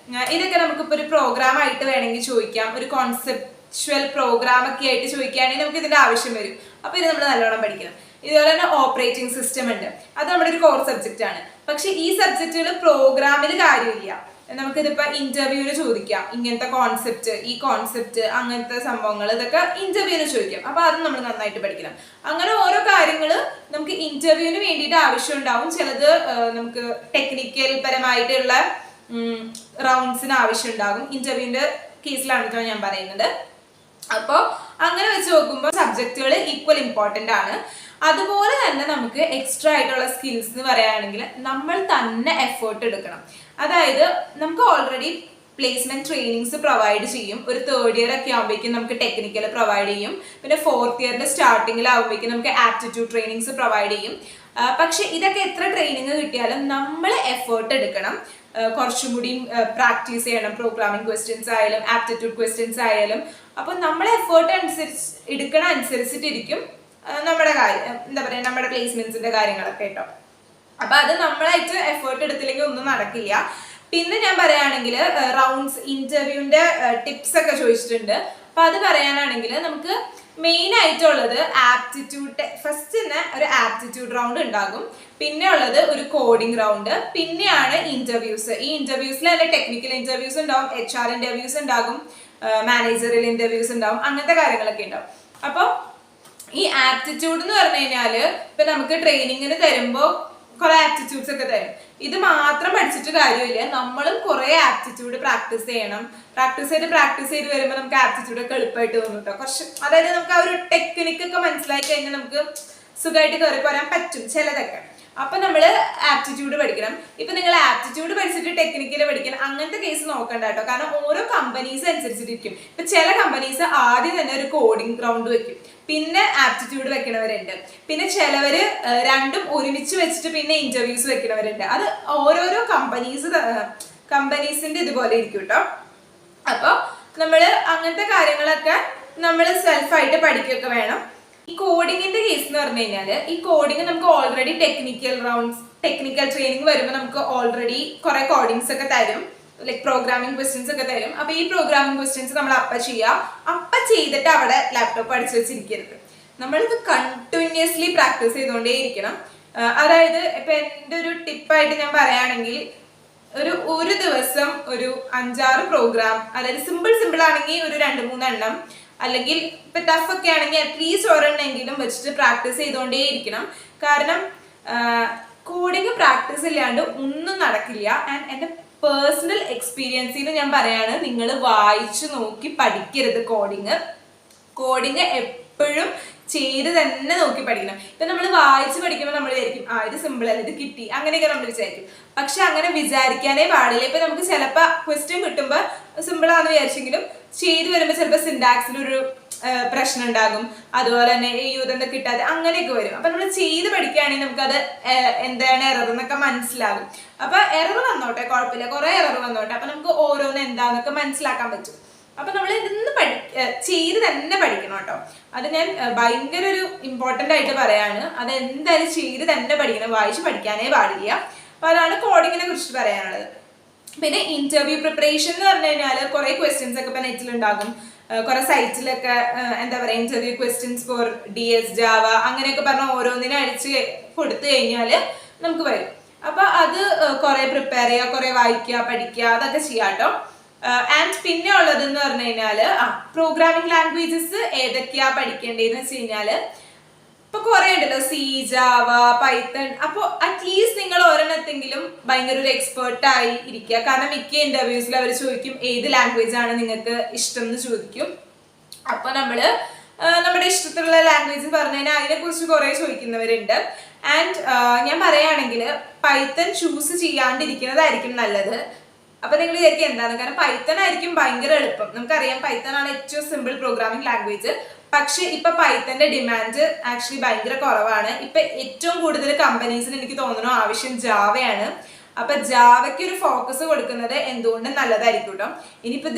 ഇതൊക്കെ നമുക്കിപ്പോൾ ഒരു പ്രോഗ്രാം ആയിട്ട് വേണമെങ്കിൽ ചോദിക്കാം, ഒരു കോൺസെപ്റ്റ് വിർച്വൽ പ്രോഗ്രാം ഒക്കെ ആയിട്ട് ചോദിക്കുകയാണെങ്കിൽ നമുക്ക് ഇതിന്റെ ആവശ്യം വരും. അപ്പൊ ഇത് നമ്മൾ നല്ലോണം പഠിക്കണം. ഇതുപോലെ തന്നെ ഓപ്പറേറ്റിംഗ് സിസ്റ്റം ഉണ്ട്, അത് നമ്മുടെ ഒരു കോർ സബ്ജക്റ്റ് ആണ്. പക്ഷെ ഈ സബ്ജക്റ്റുകൾ പ്രോഗ്രാമിൽ കാര്യമില്ല. നമുക്കിതിപ്പോ ഇന്റർവ്യൂവിന് ചോദിക്കാം, ഇങ്ങനത്തെ കോൺസെപ്റ്റ്, ഈ കോൺസെപ്റ്റ്, അങ്ങനത്തെ സംഭവങ്ങൾ, ഇതൊക്കെ ഇന്റർവ്യൂവിന് ചോദിക്കാം. അപ്പൊ അത് നമ്മൾ നന്നായിട്ട് പഠിക്കണം. അങ്ങനെ ഓരോ കാര്യങ്ങൾ നമുക്ക് ഇന്റർവ്യൂവിന് വേണ്ടിയിട്ട് ആവശ്യം ഉണ്ടാവും. ചിലത് നമുക്ക് ടെക്നിക്കൽ പരമായിട്ടുള്ള റൗണ്ട്സിന് ആവശ്യം ഉണ്ടാകും. ഇന്റർവ്യൂവിന്റെ കേസിലാണ് കേട്ടോ ഞാൻ പറയുന്നത്. അപ്പോൾ അങ്ങനെ വെച്ച് നോക്കുമ്പോൾ സബ്ജക്റ്റുകൾ ഈക്വൽ ഇമ്പോർട്ടൻ്റ് ആണ്. അതുപോലെ തന്നെ നമുക്ക് എക്സ്ട്രാ ആയിട്ടുള്ള സ്കിൽസ് എന്ന് പറയുകയാണെങ്കിൽ നമ്മൾ തന്നെ എഫേർട്ട് എടുക്കണം. അതായത് നമുക്ക് ഓൾറെഡി പ്ലേസ്മെന്റ് ട്രെയിനിങ്സ് പ്രൊവൈഡ് ചെയ്യും. ഒരു 3rd ഇയർ ഒക്കെ ആകുമ്പോഴേക്കും നമുക്ക് ടെക്നിക്കൽ പ്രൊവൈഡ് ചെയ്യും. പിന്നെ 4th ഇയറിന്റെ സ്റ്റാർട്ടിങ്ങിലാകുമ്പോഴേക്കും നമുക്ക് ആപ്റ്റിറ്റ്യൂഡ് ട്രെയിനിങ്സ് പ്രൊവൈഡ് ചെയ്യും. പക്ഷെ ഇതൊക്കെ എത്ര ട്രെയിനിങ് കിട്ടിയാലും നമ്മൾ എഫേർട്ട് എടുക്കണം. കുറച്ചും കൂടി പ്രാക്ടീസ് ചെയ്യണം. പ്രോഗ്രാമിംഗ് ക്വസ്റ്റ്യൻസ് ആയാലും ആപ്റ്റിറ്റ്യൂഡ് ക്വസ്റ്റ്യൻസ് ആയാലും. അപ്പൊ നമ്മൾ എഫേർട്ട് എടുക്കണ അനുസരിച്ചിട്ടിരിക്കും നമ്മുടെ കാര്യം, എന്താ പറയാ, നമ്മുടെ പ്ലേസ്മെന്റ്സിന്റെ കാര്യങ്ങളൊക്കെ കേട്ടോ. അപ്പൊ അത് നമ്മളായിട്ട് എഫേർട്ട് എടുത്തില്ലെങ്കിൽ ഒന്നും നടക്കില്ല. പിന്നെ ഞാൻ പറയുകയാണെങ്കിൽ റൗണ്ട്സ് ഇന്റർവ്യൂവിന്റെ ടിപ്സ് ഒക്കെ ചോദിച്ചിട്ടുണ്ട്. അപ്പൊ അത് പറയാനാണെങ്കിൽ നമുക്ക് മെയിൻ ആയിട്ടുള്ളത് ആപ്റ്റിറ്റ്യൂഡ്. ഫസ്റ്റ് തന്നെ ഒരു ആപ്റ്റിറ്റ്യൂഡ് റൗണ്ട് ഉണ്ടാകും, പിന്നെ ഉള്ളത് ഒരു കോഡിംഗ് റൗണ്ട്, പിന്നെയാണ് ഇന്റർവ്യൂസ്. ഈ ഇന്റർവ്യൂസിൽ തന്നെ ടെക്നിക്കൽ ഇന്റർവ്യൂസ് ഉണ്ടാവും, HR ഇന്റർവ്യൂസ് ഉണ്ടാകും, മാനേജറിയൽ ഇന്റർവ്യൂസ് ഉണ്ടാവും, അങ്ങനത്തെ കാര്യങ്ങളൊക്കെ ഉണ്ടാവും. അപ്പോൾ ഈ ആപ്റ്റിറ്റ്യൂഡ് എന്ന് പറഞ്ഞു കഴിഞ്ഞാൽ ഇപ്പൊ നമുക്ക് ട്രെയിനിങ്ങിന് തരുമ്പോൾ കുറെ ആപ്റ്റിറ്റ്യൂഡ്സ് ഒക്കെ തരും. ഇത് മാത്രം പഠിച്ചിട്ട് കാര്യമില്ല, നമ്മളും കുറെ ആപ്റ്റിറ്റ്യൂഡ് പ്രാക്ടീസ് ചെയ്യണം. പ്രാക്ടീസ് ചെയ്ത് വരുമ്പോൾ നമുക്ക് ആപ്റ്റിറ്റ്യൂഡ് ഒക്കെ എളുപ്പമായിട്ട് തോന്നും കേട്ടോ. കുറച്ച് അതായത് നമുക്ക് ആ ഒരു ടെക്നിക്കൊക്കെ മനസ്സിലാക്കി കഴിഞ്ഞാൽ നമുക്ക് സുഖമായിട്ട് കയറി പോരാൻ പറ്റും ചിലതൊക്കെ. അപ്പൊ നമ്മൾ ആപ്റ്റിറ്റ്യൂഡ് പഠിക്കണം. ഇപ്പൊ നിങ്ങൾ ആപ്റ്റിറ്റ്യൂഡ് പഠിച്ചിട്ട് ടെക്നിക്കല് പഠിക്കണം അങ്ങനത്തെ കേസ് നോക്കണ്ട കേട്ടോ. കാരണം ഓരോ കമ്പനീസ് അനുസരിച്ചിട്ടിരിക്കും. ഇപ്പൊ ചില കമ്പനീസ് ആദ്യം തന്നെ ഒരു കോഡിംഗ് റൗണ്ട് വെക്കും, പിന്നെ ആപ്റ്റിറ്റ്യൂഡ് വെക്കണവരുണ്ട്, പിന്നെ ചിലവര് രണ്ടും ഒരുമിച്ച് വെച്ചിട്ട് പിന്നെ ഇന്റർവ്യൂസ് വെക്കണവരുണ്ട്. അത് ഓരോരോ കമ്പനീസിന്റെ ഇതുപോലെ ഇരിക്കും കേട്ടോ. അപ്പൊ നമ്മള് അങ്ങനത്തെ കാര്യങ്ങളൊക്കെ നമ്മൾ സെൽഫായിട്ട് പഠിക്കുകയൊക്കെ വേണം. ഈ കോഡിങ്ങിന്റെ കേസ് എന്ന് പറഞ്ഞു കഴിഞ്ഞാല് ഈ കോഡിങ് നമുക്ക് ഓൾറെഡി ടെക്നിക്കൽ ട്രെയിനിങ് വരുമ്പോൾ നമുക്ക് ഓൾറെഡി കുറെ കോഡിങ്സ് ഒക്കെ തരും, ലൈക് പ്രോഗ്രാമിംഗ് ക്വസ്റ്റ്യൻസ് ഒക്കെ തരും. അപ്പൊ ഈ പ്രോഗ്രാമിംഗ് ക്വസ്റ്റ്യൻസ് നമ്മൾ അപ്പ ചെയ്തിട്ട് അവിടെ ലാപ്ടോപ്പ് അടിച്ചു വെച്ചിരിക്കരുത്. നമ്മളിത് കണ്ടിന്യൂസ്ലി പ്രാക്ടീസ് ചെയ്തുകൊണ്ടേ ഇരിക്കണം. അതായത് ഇപ്പൊ എൻ്റെ ഒരു ടിപ്പായിട്ട് ഞാൻ പറയുകയാണെങ്കിൽ ഒരു ദിവസം ഒരു 5-6 പ്രോഗ്രാം, അതായത് സിമ്പിൾ ആണെങ്കിൽ ഒരു 2-3 എണ്ണം, അല്ലെങ്കിൽ ഇപ്പൊ ടഫ് ഒക്കെ ആണെങ്കിൽ അറ്റ്ലീസ്റ്റ് ഒരെണ്ണെങ്കിലും വെച്ചിട്ട് പ്രാക്ടീസ് ചെയ്തുകൊണ്ടേ ഇരിക്കണം. കാരണം കോഡിങ് പ്രാക്ടീസ് ഇല്ലാണ്ട് ഒന്നും നടക്കില്ല. ആൻഡ് എൻ്റെ പേഴ്സണൽ എക്സ്പീരിയൻസിൽ ഞാൻ പറയാണ്, നിങ്ങൾ വായിച്ചു നോക്കി പഠിക്കരുത്. കോഡിങ് എപ്പോഴും ചെയ്ത് തന്നെ നോക്കി പഠിക്കണം. ഇപ്പൊ നമ്മൾ വായിച്ച് പഠിക്കുമ്പോൾ നമ്മൾ വിചാരിക്കും ഇത് സിമ്പിൾ അല്ല, ഇത് കിട്ടി, അങ്ങനെയൊക്കെ നമ്മൾ വിചാരിക്കും. പക്ഷെ അങ്ങനെ വിചാരിക്കാനേ പാടില്ല. ഇപ്പൊ നമുക്ക് ചിലപ്പോൾ ക്വസ്റ്റ്യൻ കിട്ടുമ്പോൾ സിമ്പിൾ ആണെന്ന് വിചാരിച്ചെങ്കിലും ചെയ്ത് വരുമ്പോൾ ചിലപ്പോൾ സിൻടാക്സിലൊരു പ്രശ്നം ഉണ്ടാകും, അതുപോലെ തന്നെ യൂതെന്താ കിട്ടാതെ അങ്ങനെയൊക്കെ വരും. അപ്പൊ നമ്മൾ ചെയ്ത് പഠിക്കുകയാണെങ്കിൽ നമുക്കത് എന്താണ് എറർ എന്നൊക്കെ മനസ്സിലാകും. അപ്പൊ എറർ വന്നോട്ടെ, കുഴപ്പമില്ല, കുറെ എറർ വന്നോട്ടെ, അപ്പൊ നമുക്ക് ഓരോന്ന് എന്താന്നൊക്കെ മനസ്സിലാക്കാൻ പറ്റും. അപ്പൊ നമ്മൾ ഇതൊന്ന് ചെയ്ത് തന്നെ പഠിക്കണം കേട്ടോ. അത് ഞാൻ ഭയങ്കര ഒരു ഇമ്പോർട്ടൻ്റ് ആയിട്ട് പറയാണ്. അത് എന്തായാലും ചെയ്ത് തന്നെ പഠിക്കണം, വായിച്ച് പഠിക്കാനേ പാടില്ല. അപ്പൊ അതാണ് കോഡിങ്ങിനെ കുറിച്ച് പറയാനുള്ളത്. പിന്നെ ഇന്റർവ്യൂ പ്രിപ്പറേഷൻ എന്ന് പറഞ്ഞു കഴിഞ്ഞാൽ കുറെ ക്വസ്റ്റ്യൻസ് ഒക്കെ ഇപ്പൊ നെറ്റിലുണ്ടാകും, കുറെ സൈറ്റിലൊക്കെ എന്താ പറയാ interview questions four DS Java അങ്ങനെയൊക്കെ പറഞ്ഞ ഓരോന്നിനും അടിച്ച് കൊടുത്തു കഴിഞ്ഞാല് നമുക്ക് വരും. അപ്പൊ അത് കുറെ പ്രിപ്പയർ ചെയ്യുക, കുറെ വായിക്കുക, പഠിക്കുക, അതൊക്കെ ചെയ്യാട്ടോ. ആൻഡ് പിന്നെ ഉള്ളതെന്ന് പറഞ്ഞു കഴിഞ്ഞാല് പ്രോഗ്രാമിംഗ് ലാംഗ്വേജസ് ഏതൊക്കെയാ പഠിക്കേണ്ടതെന്ന് വെച്ച് കഴിഞ്ഞാല് ഇപ്പൊ കുറെ ഉണ്ടല്ലോ, C, ജാവ, പൈത്തൺ. അപ്പൊ അറ്റ്ലീസ്റ്റ് നിങ്ങൾ ഒരെണ്ണത്തെങ്കിലും ഭയങ്കര ഒരു എക്സ്പേർട്ട് ആയി ഇരിക്കുക. കാരണം മിക്ക ഇന്റർവ്യൂസിൽ അവർ ചോദിക്കും ഏത് ലാംഗ്വേജ് ആണ് നിങ്ങൾക്ക് ഇഷ്ടം എന്ന് ചോദിക്കും. അപ്പൊ നമ്മുടെ ഇഷ്ടത്തിലുള്ള ലാംഗ്വേജ് പറഞ്ഞു കഴിഞ്ഞാൽ അതിനെ കുറിച്ച് കുറെ ചോദിക്കുന്നവരുണ്ട്. ആൻഡ് ഞാൻ പറയുകയാണെങ്കിൽ പൈത്തൺ ചൂസ് ചെയ്യാണ്ടിരിക്കുന്നതായിരിക്കും നല്ലത്. അപ്പൊ നിങ്ങൾ വിചാരിക്കും എന്താണ്, കാരണം പൈത്തൺ ആയിരിക്കും ഭയങ്കര എളുപ്പം. നമുക്കറിയാം പൈത്തൺ ആണ് ഏറ്റവും സിമ്പിൾ പ്രോഗ്രാമിംഗ് ലാംഗ്വേജ്. പക്ഷെ ഇപ്പൊ പൈത്തന്റെ ഡിമാൻഡ് ആക്ച്വലി ഭയങ്കര കുറവാണ്. ഇപ്പൊ ഏറ്റവും കൂടുതൽ കമ്പനീസിന് എനിക്ക് തോന്നുന്നു ആവശ്യം ജാവയാണ്. അപ്പൊ ജാവയ്ക്ക് ഒരു ഫോക്കസ് കൊടുക്കുന്നത് എന്തുകൊണ്ടും നല്ലതായിരിക്കും കേട്ടോ. ഇനിയിപ്പോ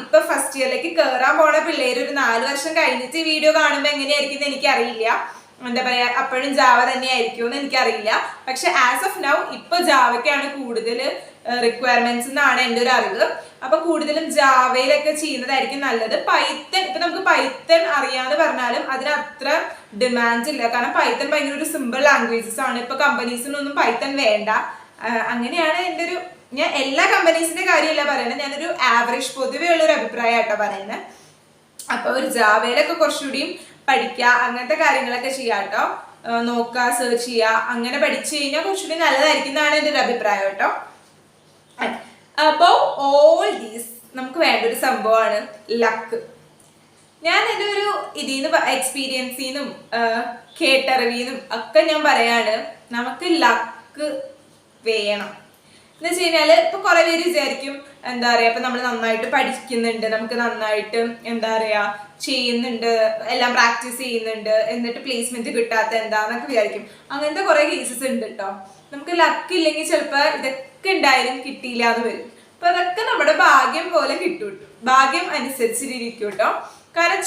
ഇപ്പൊ ഫസ്റ്റ് ഇയറിലേക്ക് കയറാൻ പോണ പിള്ളേര് ഒരു 4 വർഷം കഴിഞ്ഞിട്ട് ഈ വീഡിയോ കാണുമ്പോൾ എങ്ങനെയായിരിക്കും എന്ന് എനിക്കറിയില്ല. എന്താ പറയാ, അപ്പോഴും ജാവ തന്നെ ആയിരിക്കും എന്ന് എനിക്കറിയില്ല. പക്ഷെ ആസ് ഓഫ് നൗ ഇപ്പൊ ജാവയ്ക്കാണ് കൂടുതൽ റിക്വയർമെന്റ്സ് എന്നാണ് എൻ്റെ ഒരു അറിവ്. അപ്പൊ കൂടുതലും ജാവയിലൊക്കെ ചെയ്യുന്നതായിരിക്കും നല്ലത്. പൈത്തൺ ഇപ്പൊ നമുക്ക് പൈത്തൺ അറിയാന്ന് പറഞ്ഞാലും അതിന് അത്ര ഡിമാൻഡ് ഇല്ല, കാരണം പൈത്തൺ ഭയങ്കര ഒരു സിമ്പിൾ ലാംഗ്വേജസ് ആണ്. ഇപ്പൊ കമ്പനീസിനൊന്നും പൈത്തൺ വേണ്ട. അങ്ങനെയാണ് എൻ്റെ ഒരു, ഞാൻ എല്ലാ കമ്പനീസിന്റെ കാര്യമല്ല പറയുന്നത്, ഞാനൊരു ആവറേജ് പൊതുവേ ഉള്ളൊരു അഭിപ്രായമായിട്ടോ പറയുന്നത്. അപ്പൊ ഒരു ജാവയിലൊക്കെ കുറച്ചുകൂടിയും പഠിക്കുക, അങ്ങനത്തെ കാര്യങ്ങളൊക്കെ ചെയ്യാം കേട്ടോ. നോക്കുക, സെർച്ച് ചെയ്യുക, അങ്ങനെ പഠിച്ചു കഴിഞ്ഞാൽ കുറച്ചുകൂടി നല്ലതായിരിക്കും എന്നാണ് എൻ്റെ ഒരു അഭിപ്രായം കേട്ടോ. അപ്പോൾ ഓൾ ദീസ് നമുക്ക് വേണ്ട ഒരു സംഭവമാണ് ലക്ക്. ഞാൻ എൻ്റെ ഒരു ഇതിന്ന് എക്സ്പീരിയൻസിന്നും കേട്ടറിവിന്നും ഒക്കെ ഞാൻ പറയാണ്, നമുക്ക് ലക്ക് വേണം എന്ന് വെച്ച് കഴിഞ്ഞാൽ ഇപ്പൊ കുറെ പേര് വിചാരിക്കും എന്താ പറയാ, ഇപ്പൊ നമ്മൾ നന്നായിട്ട് പഠിക്കുന്നുണ്ട്, നമുക്ക് നന്നായിട്ട് എന്താ പറയാ ചെയ്യുന്നുണ്ട്, എല്ലാം പ്രാക്ടീസ് ചെയ്യുന്നുണ്ട്, എന്നിട്ട് പ്ലേസ്മെന്റ് കിട്ടാത്ത എന്താന്നൊക്കെ വിചാരിക്കും. അങ്ങനത്തെ കുറെ കേസസ് ഉണ്ട് കേട്ടോ. നമുക്ക് ലക്ക് ഇല്ലെങ്കിൽ ചിലപ്പോൾ ഇതൊക്കെ ഉണ്ടായാലും കിട്ടിയില്ല എന്ന് വരും. അപ്പൊ അതൊക്കെ നമ്മുടെ ഭാഗ്യം പോലെ കിട്ടും, ഭാഗ്യം അനുസരിച്ചിരിക്കും കേട്ടോ. കാരണം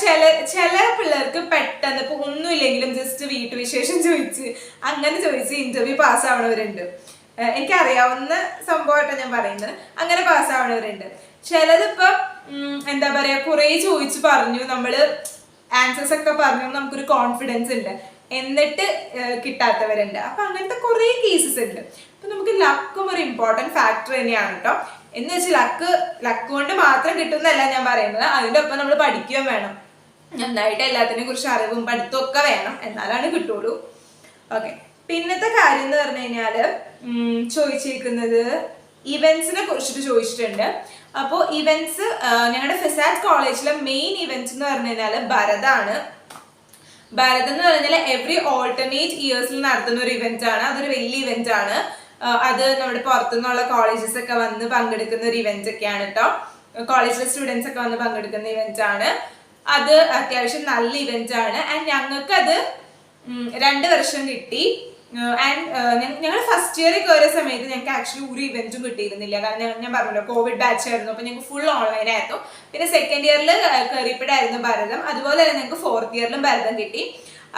ചില പിള്ളേർക്ക് പെട്ടെന്ന് ഇപ്പൊ ഒന്നുമില്ലെങ്കിലും ജസ്റ്റ് വീട്ടുവിശേഷം ചോദിച്ച് അങ്ങനെ ചോദിച്ച് ഇന്റർവ്യൂ പാസ്സാവണവരുണ്ട്. എനിക്കറിയാവുന്ന സംഭവമായിട്ടാണ് ഞാൻ പറയുന്നത്. അങ്ങനെ പാസ്സാവണവരുണ്ട്. ചിലതിപ്പം എന്താ പറയാ കുറെ ചോദിച്ചു പറഞ്ഞു, നമ്മള് ആൻസേഴ്സ് ഒക്കെ പറഞ്ഞു, നമുക്കൊരു കോൺഫിഡൻസ് ഉണ്ട്, എന്നിട്ട് കിട്ടാത്തവരുണ്ട്. അപ്പൊ അങ്ങനത്തെ കുറെ കേസസ് ഉണ്ട്. അപ്പൊ നമുക്ക് ലക്കും ഒരു ഇമ്പോർട്ടൻറ്റ് ഫാക്ടർ തന്നെയാണ് കേട്ടോ. എന്ന് വെച്ചാൽ ലക്ക് കൊണ്ട് മാത്രം കിട്ടുന്നല്ല ഞാൻ പറയുന്നത്, അതിൻ്റെ ഒപ്പം നമ്മൾ പഠിക്കുകയും വേണം, നന്നായിട്ട് എല്ലാത്തിനെ കുറിച്ച് അറിവും പഠിത്തവും ഒക്കെ വേണം, എന്നാലാണ് കിട്ടുള്ളൂ. ഓക്കെ, പിന്നത്തെ കാര്യം എന്ന് പറഞ്ഞു കഴിഞ്ഞാല് ചോദിച്ചിരിക്കുന്നത് ഇവന്റ്സിനെ കുറിച്ചിട്ട് ചോദിച്ചിട്ടുണ്ട്. അപ്പോൾ ഇവന്റ്സ് ഞങ്ങളുടെ ഫിസാറ്റ് കോളേജിലെ മെയിൻ ഇവന്റ്സ് എന്ന് പറഞ്ഞു കഴിഞ്ഞാൽ ഭരതാണ്. ഭരത് എന്ന് പറഞ്ഞാൽ എവറി ഓൾട്ടർനേറ്റ് ഇയേഴ്സിൽ നടത്തുന്ന ഒരു ഇവന്റ് ആണ്. അതൊരു വലിയ ഇവന്റ് ആണ്. അത് നമ്മുടെ പുറത്തുനിന്നുള്ള കോളേജസ് ഒക്കെ വന്ന് പങ്കെടുക്കുന്ന ഒരു ഇവന്റ് ഒക്കെയാണ് കേട്ടോ. കോളേജിലെ സ്റ്റുഡൻസ് ഒക്കെ വന്ന് പങ്കെടുക്കുന്ന ഇവന്റ് ആണ്. അത് അത്യാവശ്യം നല്ല ഇവന്റ് ആണ്. ആൻഡ് ഞങ്ങൾക്ക് അത് 2 വർഷം കിട്ടി. ആൻഡ് ഞങ്ങൾ ഫസ്റ്റ് ഇയർ കയറിയ സമയത്ത് ഞങ്ങൾക്ക് ആക്ച്വലി ഒരു ഇവന്റും കിട്ടിയിരുന്നില്ല. കാരണം ഞാൻ പറഞ്ഞല്ലോ കോവിഡ് ബാച്ച് ആയിരുന്നു, അപ്പൊ ഞങ്ങൾക്ക് ഫുൾ ഓൺലൈൻ ആയിരുന്നു. പിന്നെ സെക്കൻഡ് ഇയറിൽ കയറിയപ്പോഴായിരുന്നു ഭരതം. അതുപോലെ തന്നെ ഞങ്ങൾക്ക് 4th ഇയറിലും ഭരതം കിട്ടി.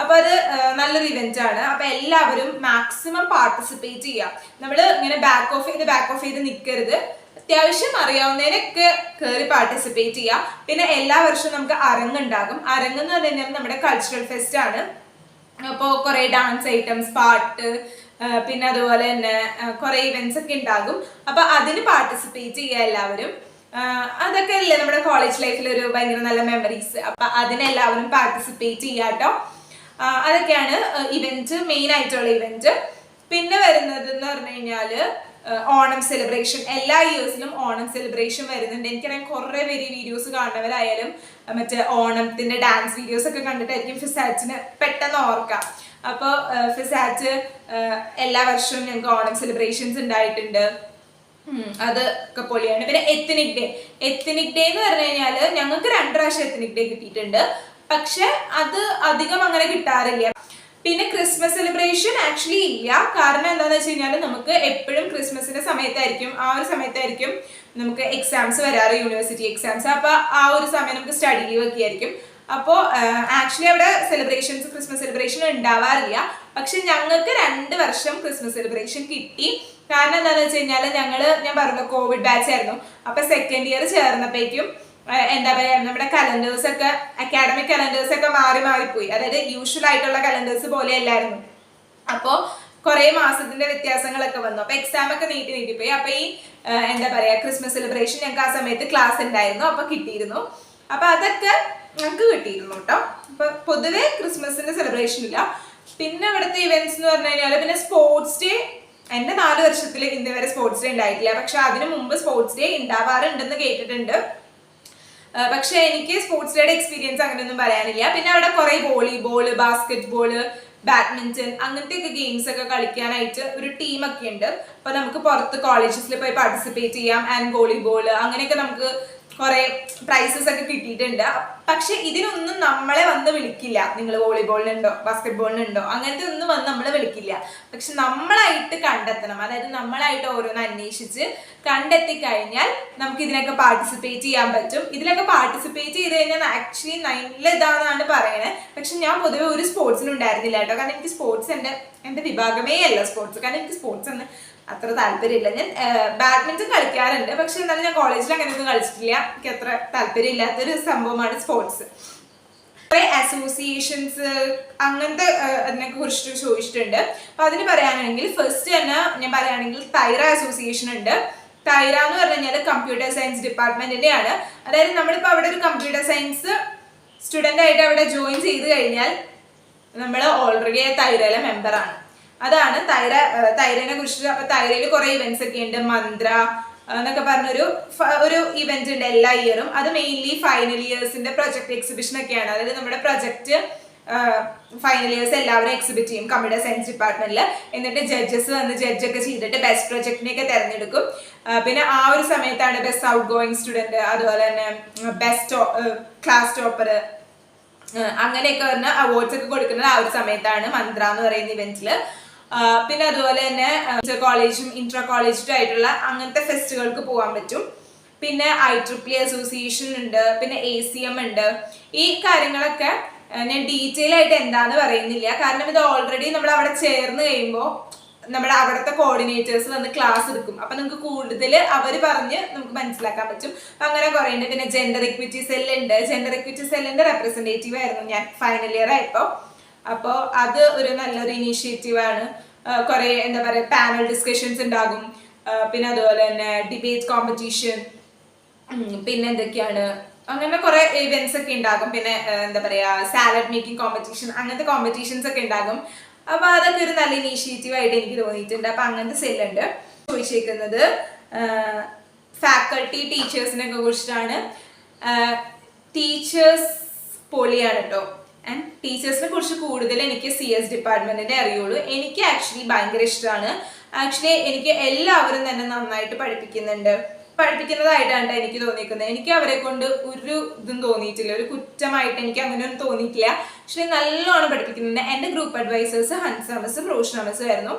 അപ്പൊ അത് നല്ലൊരു ഇവന്റ് ആണ്. അപ്പൊ എല്ലാവരും മാക്സിമം പാർട്ടിസിപ്പേറ്റ് ചെയ്യാം. നമ്മൾ ഇങ്ങനെ ബാക്ക് ഓഫ് ചെയ്ത് നിൽക്കരുത്. അത്യാവശ്യം അറിയാവുന്നതിനൊക്കെ കയറി പാർട്ടിസിപ്പേറ്റ് ചെയ്യാം. പിന്നെ എല്ലാ വർഷവും നമുക്ക് അരങ്ങുണ്ടാകും. അരങ്ങെന്ന് പറഞ്ഞു കഴിഞ്ഞാൽ നമ്മുടെ കൾച്ചറൽ ഫെസ്റ്റ് ആണ്. അപ്പോൾ കുറെ ഡാൻസ് ഐറ്റംസ്, പാട്ട്, പിന്നെ അതുപോലെ തന്നെ കുറെ ഇവന്റ്സ് ഒക്കെ ഉണ്ടാകും. അപ്പൊ അതിന് പാർട്ടിസിപ്പേറ്റ് ചെയ്യുക എല്ലാവരും. അതൊക്കെ അല്ലേ നമ്മുടെ കോളേജ് ലൈഫിൽ ഒരു ഭയങ്കര നല്ല മെമ്മറീസ്. അപ്പൊ അതിനെല്ലാവരും പാർട്ടിസിപ്പേറ്റ് ചെയ്യാട്ടോ. അതൊക്കെയാണ് ഇവന്റ്, മെയിൻ ആയിട്ടുള്ള ഇവന്റ്. പിന്നെ വരുന്നത് എന്ന് പറഞ്ഞു കഴിഞ്ഞാല് ഓണം സെലിബ്രേഷൻ. എല്ലാ ഇയേഴ്സിലും ഓണം സെലിബ്രേഷൻ വരുന്നുണ്ട്. എനിക്കറിയാം കുറെ പേര് വീഡിയോസ് കാണുന്നവരായാലും മറ്റേ ഓണത്തിന്റെ ഡാൻസ് വീഡിയോസ് ഒക്കെ കണ്ടിട്ടായിരിക്കും ഫിസാറ്റിന് പെട്ടെന്ന് ഓർക്കാം. അപ്പോൾ ഫിസാറ്റ് എല്ലാ വർഷവും ഞങ്ങൾക്ക് ഓണം സെലിബ്രേഷൻസ് ഉണ്ടായിട്ടുണ്ട്. അതൊക്കെ പൊളിയാണ്. പിന്നെ എത്നിക് ഡേ എന്ന് പറഞ്ഞു കഴിഞ്ഞാൽ ഞങ്ങൾക്ക് 2 പ്രാവശ്യം എത്നിക് ഡേ കിട്ടിയിട്ടുണ്ട്. പക്ഷെ അത് അധികം അങ്ങനെ കിട്ടാറില്ല. പിന്നെ ക്രിസ്മസ് സെലിബ്രേഷൻ ആക്ച്വലി ഇല്ല. കാരണം എന്താണെന്ന് വെച്ച് കഴിഞ്ഞാൽ നമുക്ക് എപ്പോഴും ക്രിസ്മസിന്റെ സമയത്തായിരിക്കും, ആ ഒരു സമയത്തായിരിക്കും നമുക്ക് എക്സാംസ് വരാറ്, യൂണിവേഴ്സിറ്റി എക്സാംസ്. അപ്പൊ ആ ഒരു സമയം നമുക്ക് സ്റ്റഡി ലീവ് ഒക്കെ ആയിരിക്കും. അപ്പോൾ ആക്ച്വലി അവിടെ ക്രിസ്മസ് സെലിബ്രേഷൻ ഉണ്ടാവാറില്ല. പക്ഷെ ഞങ്ങൾക്ക് 2 വർഷം ക്രിസ്മസ് സെലിബ്രേഷൻ കിട്ടി. കാരണം എന്താണെന്ന് വെച്ച് കഴിഞ്ഞാൽ ഞാൻ പറഞ്ഞ കോവിഡ് ബാച്ച് ആയിരുന്നു. അപ്പൊ സെക്കൻഡ് ഇയർ ചേർന്നപ്പോഴേക്കും എന്താ പറയാ നമ്മുടെ കലണ്ടേഴ്സ് ഒക്കെ, അക്കാഡമിക് കലണ്ടേഴ്സ് ഒക്കെ മാറിപ്പോയി. അതായത് യൂഷ്വൽ ആയിട്ടുള്ള കലണ്ടേഴ്സ് പോലെ അല്ലായിരുന്നു. അപ്പോൾ കുറെ മാസത്തിന്റെ വ്യത്യാസങ്ങളൊക്കെ വന്നു. അപ്പൊ എക്സാം ഒക്കെ നീട്ടിപ്പോയി. അപ്പൊ ഈ എന്താ പറയാ ക്രിസ്മസ് സെലിബ്രേഷൻ ഞങ്ങൾക്ക് ആ സമയത്ത് ക്ലാസ് ഉണ്ടായിരുന്നു, അപ്പൊ കിട്ടിയിരുന്നു. അപ്പൊ അതൊക്കെ ഞങ്ങൾക്ക് കിട്ടിയിരുന്നു കേട്ടോ. അപ്പൊ പൊതുവെ ക്രിസ്മസിന്റെ സെലിബ്രേഷൻ ഇല്ല. പിന്നെ ഇവിടുത്തെ ഇവന്റ്സ് എന്ന് പറഞ്ഞു കഴിഞ്ഞാൽ പിന്നെ സ്പോർട്സ് ഡേ. എന്റെ 4 വർഷത്തിൽ ഇന്ന് വരെ സ്പോർട്സ് ഡേ ഉണ്ടായിട്ടില്ല. പക്ഷെ അതിനു മുമ്പ് സ്പോർട്സ് ഡേ ഉണ്ടാവാറുണ്ടെന്ന് കേട്ടിട്ടുണ്ട്. പക്ഷെ എനിക്ക് സ്പോർട്സ് ഡേയുടെ എക്സ്പീരിയൻസ് അങ്ങനെയൊന്നും പറയാനില്ല. പിന്നെ അവിടെ കുറെ വോളിബോള്, ബാസ്കറ്റ് ബോള്, ബാഡ്മിന്റൺ അങ്ങനത്തെ ഒക്കെ ഗെയിംസ് ഒക്കെ കളിക്കാനായിട്ട് ഒരു ടീമൊക്കെ ഉണ്ട്. അപ്പൊ നമുക്ക് പുറത്ത് കോളേജസിൽ പോയി പാർട്ടിസിപ്പേറ്റ് ചെയ്യാം. ആൻഡ് വോളിബോള് അങ്ങനെയൊക്കെ നമുക്ക് കുറെ പ്രൈസസ് ഒക്കെ കിട്ടിയിട്ടുണ്ട്. പക്ഷെ ഇതിനൊന്നും നമ്മളെ വന്ന് വിളിക്കില്ല. നിങ്ങൾ വോളിബോളിനുണ്ടോ, ബാസ്കറ്റ് ബോളിനുണ്ടോ, അങ്ങനത്തെ ഒന്നും വന്ന് നമ്മളെ വിളിക്കില്ല. പക്ഷെ നമ്മളായിട്ട് കണ്ടെത്തണം. അതായത് നമ്മളായിട്ട് ഓരോന്ന് അന്വേഷിച്ച് കണ്ടെത്തി കഴിഞ്ഞാൽ നമുക്ക് ഇതിനൊക്കെ പാർട്ടിസിപ്പേറ്റ് ചെയ്യാൻ പറ്റും. ഇതിലൊക്കെ പാർട്ടിസിപ്പേറ്റ് ചെയ്ത് കഴിഞ്ഞാൽ ആക്ച്വലി നല്ല ഇതാണെന്നാണ് പറയണത്. പക്ഷെ ഞാൻ പൊതുവെ ഒരു സ്പോർട്സിനും ഉണ്ടായിരുന്നില്ല കേട്ടോ. കാരണം എനിക്ക് സ്പോർട്സ് എൻ്റെ വിഭാഗമേ അല്ല സ്പോർട്സ്. കാരണം എനിക്ക് സ്പോർട്സ് എന്ന് അത്ര താല്പര്യമില്ല. ഞാൻ ബാഡ്മിന്റൺ കളിക്കാറുണ്ട്, പക്ഷെ എന്നാലും ഞാൻ കോളേജിൽ അങ്ങനെയൊന്നും കളിച്ചിട്ടില്ല. എനിക്ക് അത്ര താല്പര്യം ഇല്ലാത്തൊരു സംഭവമാണ് സ്പോർട്സ്. കുറെ അസോസിയേഷൻസ് അങ്ങനത്തെ അതിനെ കുറിച്ചിട്ട് ചോദിച്ചിട്ടുണ്ട്. അപ്പൊ അതിന് പറയാനാണെങ്കിൽ ഫസ്റ്റ് തന്നെ ഞാൻ പറയുകയാണെങ്കിൽ തൈറ അസോസിയേഷൻ ഉണ്ട്. തൈറ എന്ന് പറഞ്ഞു കഴിഞ്ഞാൽ കമ്പ്യൂട്ടർ സയൻസ് ഡിപ്പാർട്ട്മെന്റിന്റെ ആണ്. അതായത് നമ്മളിപ്പോൾ അവിടെ ഒരു കമ്പ്യൂട്ടർ സയൻസ് സ്റ്റുഡൻ്റ് ആയിട്ട് അവിടെ ജോയിൻ ചെയ്ത് കഴിഞ്ഞാൽ നമ്മൾ ഓൾറെഡി തൈറയിലെ മെമ്പറാണ്. അതാണ് തൈരനെ കുറിച്ച്. അപ്പൊ തൈരയിൽ കുറെ ഇവന്റ്സ് ഒക്കെ ഉണ്ട്. മന്ത്ര എന്നൊക്കെ പറഞ്ഞൊരു ഇവന്റ് ഉണ്ട് എല്ലാ ഇയറും. അത് മെയിൻലി ഫൈനൽ ഇയേഴ്സിന്റെ പ്രൊജക്ട് എക്സിബിഷൻ ഒക്കെയാണ്. അതായത് നമ്മുടെ പ്രൊജക്ട് ഫൈനൽ ഇയേഴ്സ് എല്ലാവരും എക്സിബിറ്റ് ചെയ്യും കമ്പ്യൂട്ടർ സയൻസ് ഡിപ്പാർട്ട്മെന്റിൽ. എന്നിട്ട് ജഡ്ജസ് വന്ന് ജഡ്ജൊക്കെ ചെയ്തിട്ട് ബെസ്റ്റ് പ്രൊജക്ടിനെയൊക്കെ തിരഞ്ഞെടുക്കും. പിന്നെ ആ ഒരു സമയത്താണ് ബെസ്റ്റ് ഔട്ട് ഗോയിങ് സ്റ്റുഡന്റ്, അതുപോലെ തന്നെ ബെസ്റ്റ് ക്ലാസ് ടോപ്പർ, അങ്ങനെയൊക്കെ പറഞ്ഞ അവാർഡ്സ് ഒക്കെ കൊടുക്കുന്നത് ആ ഒരു സമയത്താണ് മന്ത്ര എന്ന് പറയുന്ന ഇവന്റില്. പിന്നെ അതുപോലെ തന്നെ കോളേജും ഇന്റർ കോളേജും ആയിട്ടുള്ള അങ്ങനത്തെ ഫെസ്റ്റുകൾക്ക് പോകാൻ പറ്റും. പിന്നെ IEEE അസോസിയേഷൻ ഉണ്ട്, പിന്നെ ACM ഉണ്ട്. ഈ കാര്യങ്ങളൊക്കെ ഞാൻ ഡീറ്റെയിൽ ആയിട്ട് എന്താന്ന് പറയുന്നില്ല, കാരണം ഇത് ഓൾറെഡി നമ്മൾ അവിടെ ചേർന്ന് കഴിയുമ്പോൾ നമ്മുടെ അവിടുത്തെ കോർഡിനേറ്റേഴ്സ് വന്ന് ക്ലാസ് എടുക്കും. അപ്പൊ നമുക്ക് കൂടുതൽ അവർ പറഞ്ഞ് നമുക്ക് മനസ്സിലാക്കാൻ പറ്റും. അങ്ങനെ കുറെ ഉണ്ട്. പിന്നെ ജെൻഡർ ഇക്വിറ്റി സെൽ ഉണ്ട്. ജെൻഡർ ഇക്വിറ്റി സെല്ലിന്റെ റെപ്രസെന്റേറ്റീവ് ആയിരുന്നു ഞാൻ ഫൈനൽ ഇയർ ആയപ്പോ. അപ്പോൾ അത് ഒരു നല്ലൊരു ഇനീഷ്യേറ്റീവ് ആണ്. കുറെ എന്താ പറയുക പാനൽ ഡിസ്കഷൻസ് ഉണ്ടാകും. പിന്നെ അതുപോലെ തന്നെ ഡിബേറ്റ് കോമ്പറ്റീഷൻ, പിന്നെ എന്തൊക്കെയാണ് അങ്ങനെ കുറെ ഇവന്റ്സ് ഒക്കെ ഉണ്ടാകും. പിന്നെ എന്താ പറയാ സാലഡ് മേക്കിംഗ് കോമ്പറ്റീഷൻ, അങ്ങനത്തെ കോമ്പറ്റീഷൻസ് ഒക്കെ ഉണ്ടാകും. അപ്പൊ അതൊക്കെ ഒരു നല്ല ഇനീഷ്യേറ്റീവ് ആയിട്ട് എനിക്ക് തോന്നിയിട്ടുണ്ട്. അപ്പൊ അങ്ങനത്തെ സെല്ലുണ്ട്. ചോദിച്ചേക്കുന്നത് ഫാക്കൾട്ടി ടീച്ചേഴ്സിനെ കുറിച്ചിട്ടാണ്. ടീച്ചേഴ്സ് പൊളിയാണ് കേട്ടോ. ആൻഡ് ടീച്ചേഴ്സിനെ കുറിച്ച് കൂടുതൽ എനിക്ക് CS ഡിപ്പാർട്ട്മെന്റിന്റെ അറിയുള്ളൂ. എനിക്ക് ആക്ച്വലി ഭയങ്കര ഇഷ്ടമാണ്. ആക്ച്വലി എനിക്ക് എല്ലാവരും തന്നെ നന്നായിട്ട് പഠിപ്പിക്കുന്നതായിട്ടാണ് എനിക്ക് തോന്നിയിരിക്കുന്നത്. എനിക്ക് അവരെ കൊണ്ട് ഒരു ഇതും തോന്നിയിട്ടില്ല, ഒരു കുറ്റമായിട്ട് എനിക്ക് അങ്ങനെയൊന്നും തോന്നിയിട്ടില്ല. പക്ഷെ നല്ലോണം പഠിപ്പിക്കുന്നുണ്ട്. എൻ്റെ ഗ്രൂപ്പ് അഡ്വൈസേഴ്സ് ഹൻസ മിസ്സും റോഷന മിസ്സും ആയിരുന്നു.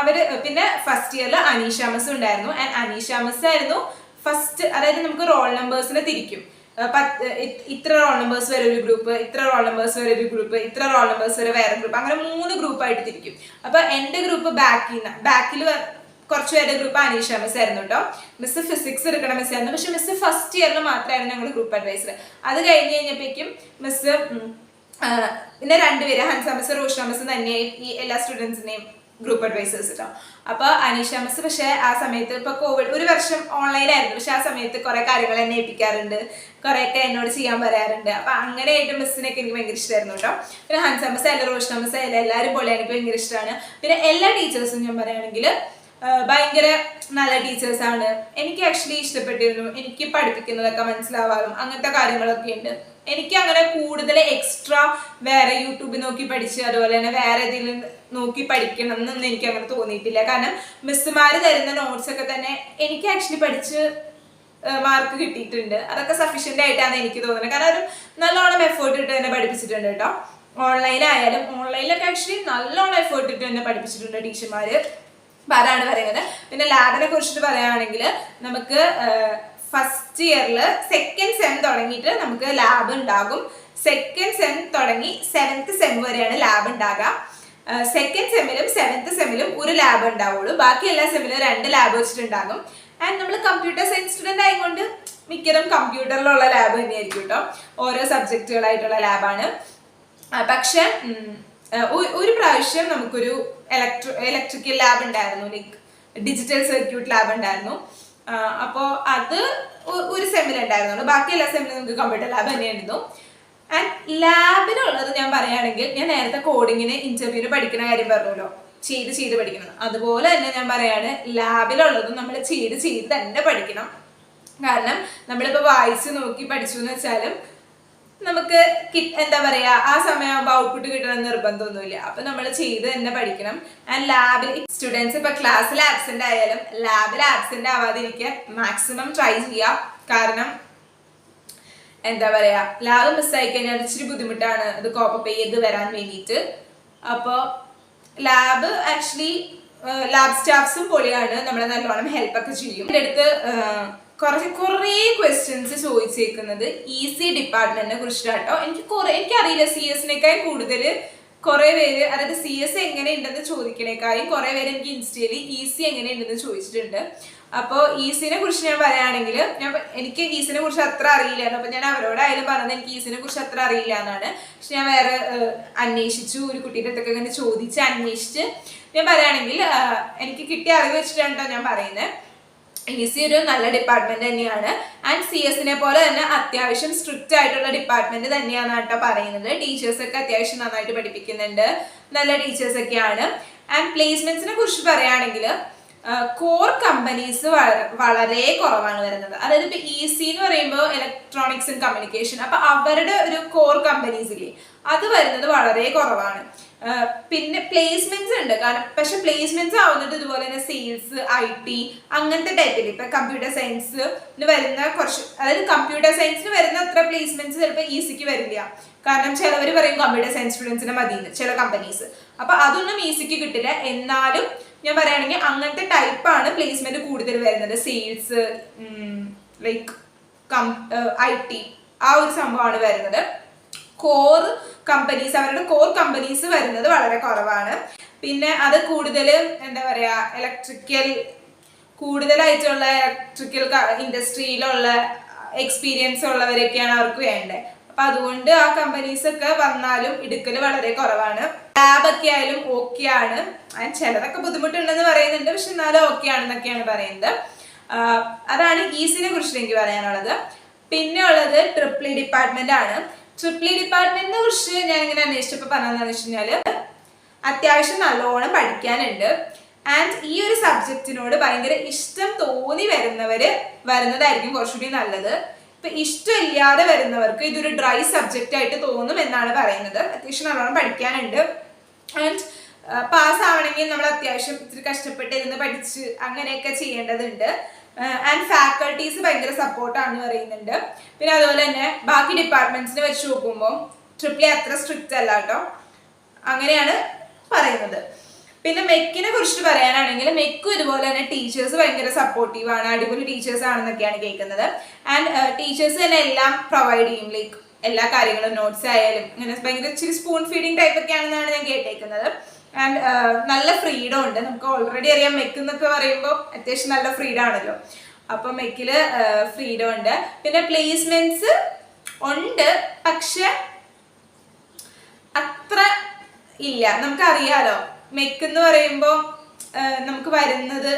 അവര് പിന്നെ ഫസ്റ്റ് ഇയറിൽ അനീഷ മിസ്സും ഉണ്ടായിരുന്നു. ആൻഡ് അനീഷ മിസ് ആയിരുന്നു ഫസ്റ്റ്. അതായത് നമുക്ക് റോൾ നമ്പേഴ്സിനെ തിരിക്കും. ഇത്ര റോൾ നമ്പേഴ്സ് വരെ ഒരു ഗ്രൂപ്പ്, ഇത്ര റോൾ നമ്പേഴ്സ് വരെ ഒരു ഗ്രൂപ്പ്, ഇത്ര റോൾ നമ്പേഴ്സ് വരെ വേറെ ഗ്രൂപ്പ്, അങ്ങനെ 3 ഗ്രൂപ്പായിട്ട് തിരിക്കും. അപ്പൊ എൻ്റെ ഗ്രൂപ്പ് ബാക്കിൽ കുറച്ച് പേരുടെ ഗ്രൂപ്പ് അനീഷ മിസ് ആയിരുന്നു കേട്ടോ. മിസ് ഫിസിക്സ് എടുക്കണ മിസ് ആയിരുന്നു. പക്ഷെ മിസ് ഫസ്റ്റ് ഇയറിൽ മാത്രമായിരുന്നു ഞങ്ങൾ ഗ്രൂപ്പ് അഡ്വൈസർ. അത് കഴിഞ്ഞ് കഴിഞ്ഞപ്പോഴേക്കും മിസ് പിന്നെ 2 പേര് ഹൻസ മിസ് റോഷന മിസ് തന്നെയായി ഈ എല്ലാ സ്റ്റുഡൻസിനെയും ഗ്രൂപ്പ് അഡ്വൈസേഴ്സ് കേട്ടോ. അപ്പൊ അനീഷ മിസ് പക്ഷെ ആ സമയത്ത് ഇപ്പൊ കോവിഡ് ഒരു വർഷം ഓൺലൈൻ ആയിരുന്നു. പക്ഷെ ആ സമയത്ത് കുറെ കാര്യങ്ങൾ എന്നെ ഏൽപ്പിക്കാറുണ്ട്, കുറെയൊക്കെ എന്നോട് ചെയ്യാൻ പറയാറുണ്ട്. അപ്പൊ അങ്ങനെയായിട്ട് മിസ്സിനൊക്കെ എനിക്ക് ഭയങ്കര ഇഷ്ടമായിരുന്നു കേട്ടോ. പിന്നെ ഹൻസ മിസ് ആയാലും റോഷന മിസ് ആയാലും എല്ലാവരും പോലെ എനിക്ക് ഭയങ്കര ഇഷ്ടമാണ്. പിന്നെ എല്ലാ ടീച്ചേഴ്സും ഞാൻ പറയുകയാണെങ്കിൽ ഭയങ്കര നല്ല ടീച്ചേഴ്സാണ്. എനിക്ക് ആക്ച്വലി ഇഷ്ടപ്പെട്ടിരുന്നു. എനിക്ക് പഠിപ്പിക്കുന്നതൊക്കെ മനസ്സിലാവാറും അങ്ങനത്തെ കാര്യങ്ങളൊക്കെ ഉണ്ട്. എനിക്ക് അങ്ങനെ കൂടുതൽ എക്സ്ട്രാ വേറെ യൂട്യൂബിൽ നോക്കി പഠിച്ച് അതുപോലെ തന്നെ വേറെ ഏതെങ്കിലും നോക്കി പഠിക്കണം എന്നൊന്നും എനിക്ക് അങ്ങനെ തോന്നിയിട്ടില്ല. കാരണം മിസ്സുമാര് തരുന്ന നോട്ട്സ് ഒക്കെ തന്നെ എനിക്ക് ആക്ച്വലി പഠിച്ച് മാർക്ക് കിട്ടിയിട്ടുണ്ട്. അതൊക്കെ സഫീഷ്യന്റ് ആയിട്ടാണ് എനിക്ക് തോന്നുന്നത്. കാരണം ഒരു നല്ലോണം എഫേർട്ട് ഇട്ട് തന്നെ പഠിപ്പിച്ചിട്ടുണ്ട് കേട്ടോ. ഓൺലൈനിലൊക്കെ ആക്ച്വലി നല്ലോണം എഫേർട്ട് ഇട്ട് തന്നെ പഠിപ്പിച്ചിട്ടുണ്ട് ടീച്ചർമാര്. അതാണ് പറയുന്നത്. പിന്നെ ലാബിനെ കുറിച്ചിട്ട് പറയുകയാണെങ്കിൽ നമുക്ക് ഫസ്റ്റ് ഇയറിൽ സെക്കൻഡ് സെം തുടങ്ങിയിട്ട് നമുക്ക് ലാബ് ഉണ്ടാകും. സെക്കൻഡ് സെം തുടങ്ങി 7th സെം വരെയാണ് ലാബ് ഉണ്ടാകുക. സെക്കൻഡ് സെമ്മിലും 7th സെമ്മിലും ഒരു ലാബ് ഉണ്ടാവുള്ളൂ. ബാക്കി എല്ലാ സെമ്മിലും 2 ലാബ് വെച്ചിട്ടുണ്ടാകും. ആൻഡ് നമ്മൾ കമ്പ്യൂട്ടർ സയൻസ് സ്റ്റുഡൻ്റ് ആയതുകൊണ്ട് മിക്കതും കമ്പ്യൂട്ടറിലുള്ള ലാബ് തന്നെയായിരിക്കും കേട്ടോ. ഓരോ സബ്ജക്റ്റുകളായിട്ടുള്ള ലാബാണ്. പക്ഷെ ഒരു പ്രാവശ്യം നമുക്കൊരു ഇലക്ട്രിക്കൽ ലാബ് ഉണ്ടായിരുന്നു, ലൈക്ക് ഡിജിറ്റൽ സർക്യൂട്ട് ലാബ് ഉണ്ടായിരുന്നു. അപ്പോൾ അത് ഒരു സെമ്മിലുണ്ടായിരുന്നുള്ളൂ. ബാക്കി എല്ലാ സെമ്മിലും നമുക്ക് കമ്പ്യൂട്ടർ ലാബ് തന്നെയായിരുന്നു. ആൻഡ് ലാബിനുള്ളത് ഞാൻ പറയുകയാണെങ്കിൽ, ഞാൻ നേരത്തെ കോഡിങ്ങിന് ഇന്റർവ്യൂവിന് പഠിക്കുന്ന കാര്യം പറഞ്ഞല്ലോ, ചെയ്ത് പഠിക്കണം. അതുപോലെ തന്നെ ഞാൻ പറയാണ്, ലാബിലുള്ളതും നമ്മൾ ചെയ്ത് തന്നെ പഠിക്കണം. കാരണം നമ്മളിപ്പോൾ വായിച്ച് നോക്കി പഠിച്ചു എന്ന് വെച്ചാലും നമുക്ക് എന്താ പറയാ ആ സമയമാകുമ്പോൾ ഔട്ട്പുട്ട് കിട്ടണം നിർബന്ധമൊന്നുമില്ല. അപ്പൊ നമ്മൾ ചെയ്ത് തന്നെ പഠിക്കണം. ആൻഡ് ലാബിൽ സ്റ്റുഡൻസ് ഇപ്പൊ ക്ലാസ്സിൽ ആബ്സെന്റ് ആയാലും ലാബിൽ ആബ്സെന്റ് ആവാതിരിക്കാൻ മാക്സിമം ട്രൈ ചെയ്യാം. കാരണം എന്താ പറയാ ലാബ് മിസ്സായി കഴിഞ്ഞാൽ ഇച്ചിരി ബുദ്ധിമുട്ടാണ് അത് കോപ്പപ്പ് ചെയ്ത് വരാൻ വേണ്ടിയിട്ട്. അപ്പോൾ ലാബ് ആക്ച്വലി ലാബ് സ്റ്റാഫ്സും പൊളിയാണ്, നമ്മളെ നല്ലോണം ഹെൽപ്പൊക്കെ ചെയ്യും. എൻ്റെ അടുത്ത് കുറേ ക്വസ്റ്റ്യൻസ് ചോദിച്ചേക്കുന്നത് EC ഡിപ്പാർട്ട്മെന്റിനെ കുറിച്ചിട്ടാട്ടോ. എനിക്കറിയില്ല, CS-നേക്കാൾ കൂടുതൽ കുറെ പേര്, അതായത് CS എങ്ങനെയുണ്ടെന്ന് ചോദിക്കണേക്കാളും കുറെ പേര് എനിക്ക് ഇൻസ്റ്റയിൽ ഈസി എങ്ങനെയുണ്ടെന്ന് ചോദിച്ചിട്ടുണ്ട്. അപ്പോൾ ഈസിനെ കുറിച്ച് ഞാൻ പറയുകയാണെങ്കിൽ, എനിക്ക് ഈസിനെ കുറിച്ച് അത്ര അറിയില്ലായിരുന്നു. അപ്പോൾ ഞാൻ അവരോടായാലും പറഞ്ഞത് എനിക്ക് ഈസിനെ കുറിച്ച് അത്ര അറിയില്ല എന്നാണ്. പക്ഷെ ഞാൻ വേറെ അന്വേഷിച്ചു, ഒരു കുട്ടിയുടെ അടുത്തൊക്കെ ഇങ്ങനെ ചോദിച്ച് അന്വേഷിച്ച് ഞാൻ പറയുകയാണെങ്കിൽ എനിക്ക് കിട്ടിയ അറിവ് വെച്ചിട്ടാണ് ഞാൻ പറയുന്നത്. ഈസി ഒരു നല്ല ഡിപ്പാർട്ട്മെന്റ് തന്നെയാണ്. ആൻഡ് CS പോലെ തന്നെ അത്യാവശ്യം സ്ട്രിക്റ്റ് ആയിട്ടുള്ള ഡിപ്പാർട്ട്മെന്റ് തന്നെയാണ് കേട്ടോ പറയുന്നത്. ടീച്ചേഴ്സൊക്കെ അത്യാവശ്യം നന്നായിട്ട് പഠിപ്പിക്കുന്നുണ്ട്, നല്ല ടീച്ചേഴ്സൊക്കെയാണ്. ആൻഡ് പ്ലേസ്മെന്റ്സിനെ കുറിച്ച് പറയുകയാണെങ്കിൽ കോർ കമ്പനീസ് വളരെ കുറവാണ് വരുന്നത്. അതായത് ഇപ്പൊ EC എന്ന് പറയുമ്പോൾ ഇലക്ട്രോണിക്സ് ആൻഡ് കമ്മ്യൂണിക്കേഷൻ, അപ്പൊ അവരുടെ ഒരു കോർ കമ്പനീസ് ഇല്ലേ, അത് വരുന്നത് വളരെ കുറവാണ്. പിന്നെ പ്ലേസ്മെന്റ്സ് ഉണ്ട്, കാരണം പക്ഷെ പ്ലേസ്മെന്റ്സ് ആവുന്നത് ഇതുപോലെ തന്നെ സെയിൽസ്, IT അങ്ങനത്തെ ടൈപ്പിൽ. ഇപ്പൊ കമ്പ്യൂട്ടർ സയൻസിന് വരുന്ന കുറച്ച്, അതായത് കമ്പ്യൂട്ടർ സയൻസിന് വരുന്ന അത്ര പ്ലേസ്മെന്റ്സ് ചിലപ്പോൾ ECക്ക് വരില്ല. കാരണം ചിലവർ പറയും കമ്പ്യൂട്ടർ സയൻസ് സ്റ്റുഡൻസിനെ മതിയെന്ന് ചില കമ്പനീസ്. അപ്പൊ അതൊന്നും ECക്ക് കിട്ടില്ല. എന്നാലും ഞാൻ പറയുകയാണെങ്കിൽ അങ്ങനത്തെ ടൈപ്പാണ് പ്ലേസ്മെന്റ് കൂടുതൽ വരുന്നത്. സെയിൽസ്, ലൈക്ക് IT ആ ഒരു സംഭവമാണ് വരുന്നത്. കോർ കമ്പനീസ്, അവരുടെ കോർ കമ്പനീസ് വരുന്നത് വളരെ കുറവാണ്. പിന്നെ അത് കൂടുതൽ എന്താ പറയാ, കൂടുതലായിട്ടുള്ള ഇലക്ട്രിക്കൽ ഇൻഡസ്ട്രിയിലുള്ള എക്സ്പീരിയൻസ് ഉള്ളവരൊക്കെയാണ് അവർക്ക് വേണ്ടത്. അപ്പൊ അതുകൊണ്ട് ആ കമ്പനീസ് ഒക്കെ വന്നാലും എടുക്കല് വളരെ കുറവാണ്. ലാബൊക്കെ ആയാലും ഓക്കെ ആണ്, ചിലതൊക്കെ ബുദ്ധിമുട്ടുണ്ടെന്ന് പറയുന്നുണ്ട്, പക്ഷെ എന്നാലും ഓക്കെ ആണെന്നൊക്കെയാണ് പറയുന്നത്. അതാണ് ഈസിനെ കുറിച്ച് എനിക്ക് പറയാനുള്ളത്. പിന്നെ ഉള്ളത് ട്രിപ്പിൾ ഡിപ്പാർട്ട്മെന്റ് ആണ്. ട്രിപ്പിൾ ഡിപ്പാർട്ട്മെന്റിനെ കുറിച്ച് ഞാൻ ഇങ്ങനെ അന്വേഷിച്ചപ്പോൾ പറഞ്ഞതെന്ന് വെച്ച് കഴിഞ്ഞാൽ അത്യാവശ്യം നല്ലോണം പഠിക്കാനുണ്ട്. ആൻഡ് ഈ ഒരു സബ്ജക്റ്റിനോട് ഭയങ്കര ഇഷ്ടം തോന്നി വരുന്നതായിരിക്കും കുറച്ചുകൂടി നല്ലത്. ഇപ്പൊ ഇഷ്ടമില്ലാതെ വരുന്നവർക്ക് ഇതൊരു ഡ്രൈ സബ്ജക്റ്റ് ആയിട്ട് തോന്നും എന്നാണ് പറയുന്നത്. അത്യാവശ്യം നല്ലോണം പഠിക്കാനുണ്ട്. ആൻഡ് പാസ് ആവണമെങ്കിൽ നമ്മൾ അത്യാവശ്യം ഇത്തിരി കഷ്ടപ്പെട്ടിരുന്ന് പഠിച്ച് അങ്ങനെയൊക്കെ ചെയ്യേണ്ടതുണ്ട്. ആൻഡ് ഫാക്കൾട്ടീസ് ഭയങ്കര സപ്പോർട്ടാണെന്ന് പറയുന്നുണ്ട്. പിന്നെ അതുപോലെ തന്നെ ബാക്കി ഡിപ്പാർട്ട്മെന്റ്സിനെ വെച്ച് നോക്കുമ്പോൾ ട്രിപ്പിൾ അത്ര സ്ട്രിക്റ്റ് അല്ല കേട്ടോ, അങ്ങനെയാണ് പറയുന്നത്. പിന്നെ മെക്കിനെ കുറിച്ച് പറയാനാണെങ്കിൽ മെക്കും ഇതുപോലെ തന്നെ ടീച്ചേഴ്സ് ഭയങ്കര സപ്പോർട്ടീവ് ആണ്, അടിപൊളി ടീച്ചേഴ്സ് ആണെന്നൊക്കെയാണ് കേൾക്കുന്നത്. ആൻഡ് ടീച്ചേഴ്സ് തന്നെ എല്ലാം പ്രൊവൈഡ് ചെയ്യും, ലൈക്ക് എല്ലാ കാര്യങ്ങളും നോട്ട്സ് ആയാലും അങ്ങനെ ഭയങ്കര ഇച്ചിരി സ്പൂൺ ഫീഡിങ് ടൈപ്പ് ഒക്കെ ആണെന്നാണ് ഞാൻ കേട്ടേക്കുന്നത്. ആൻഡ് നല്ല ഫ്രീഡം ഉണ്ട്. നമുക്ക് ഓൾറെഡി അറിയാം മെക്ക് എന്നൊക്കെ പറയുമ്പോൾ അത്യാവശ്യം നല്ല ഫ്രീഡം ആണല്ലോ. അപ്പൊ മെക്കില് ഫ്രീഡം ഉണ്ട്. പിന്നെ പ്ലേസ്മെന്റ്സ് ഉണ്ട്, പക്ഷെ അത്ര ഇല്ല. നമുക്കറിയാലോ മെക്ക് എന്ന് പറയുമ്പോൾ നമുക്ക് വരുന്നത്